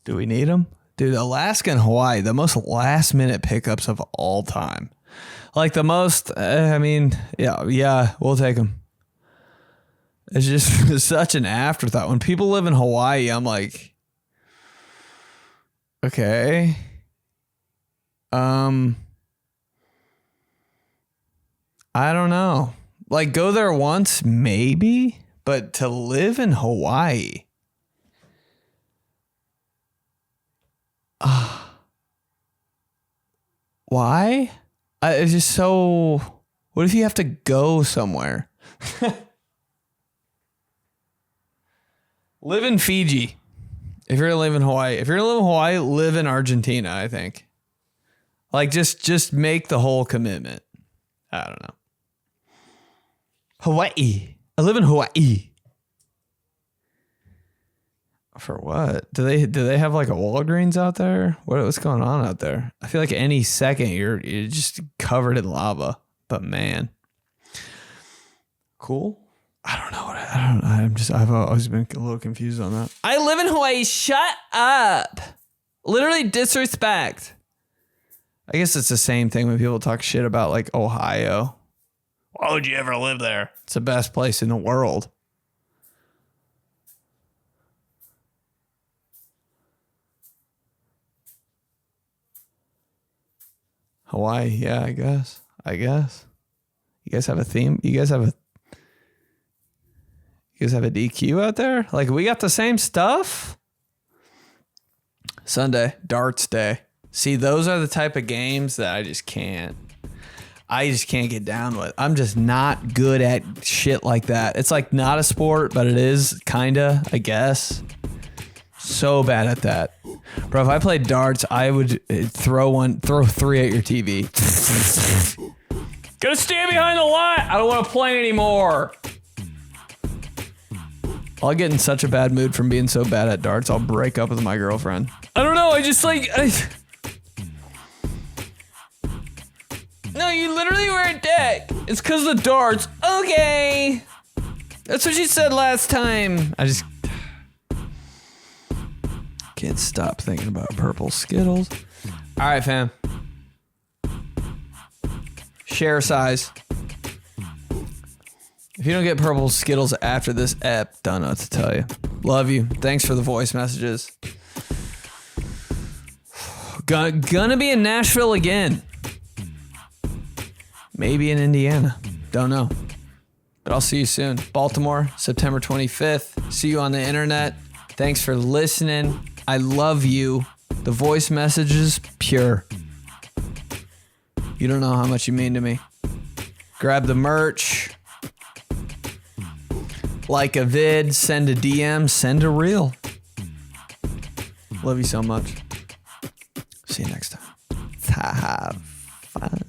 Do we need them? Dude, Alaska and Hawaii, the most last minute pickups of all time. Like the most, yeah, we'll take them. It's just such an afterthought. When people live in Hawaii, I'm like, okay. I don't know. Like go there once, maybe, but to live in Hawaii. Why? It's just so... What if you have to go somewhere? Live in Fiji. If you're going to live in Hawaii. If you're going to live in Hawaii, live in Argentina, I think. Like, just make the whole commitment. I don't know. Hawaii. I live in Hawaii. For what? Do they have like a Walgreens out there? What's going on out there? I feel like any second you're just covered in lava. But man, cool. I don't know I've always been a little confused on that. I live in Hawaii. Shut up. Literally disrespect. I guess it's the same thing when people talk shit about like Ohio. Why would you ever live there? It's the best place in the world. Hawaii, yeah, I guess. You guys have a theme? You guys have a DQ out there? Like, we got the same stuff? Sunday, darts day. See, those are the type of games that I just can't get down with. I'm just not good at shit like that. It's like not a sport, but it is kinda, I guess. So bad at that. Bro, if I played darts, I would throw 3 at your TV. Gotta stand behind the line. I don't want to play anymore. I'll get in such a bad mood from being so bad at darts, I'll break up with my girlfriend. I don't know, No, you literally were a dick. It's because of the darts. Okay. That's what you said last time. I just... can't stop thinking about purple Skittles. All right, fam. Share size. If you don't get purple Skittles after this ep, don't know what to tell you. Love you. Thanks for the voice messages. Gonna be in Nashville again. Maybe in Indiana. Don't know. But I'll see you soon. Baltimore, September 25th. See you on the internet. Thanks for listening. I love you. The voice message is pure. You don't know how much you mean to me. Grab the merch. Like a vid, send a DM, send a reel. Love you so much. See you next time. Have fun.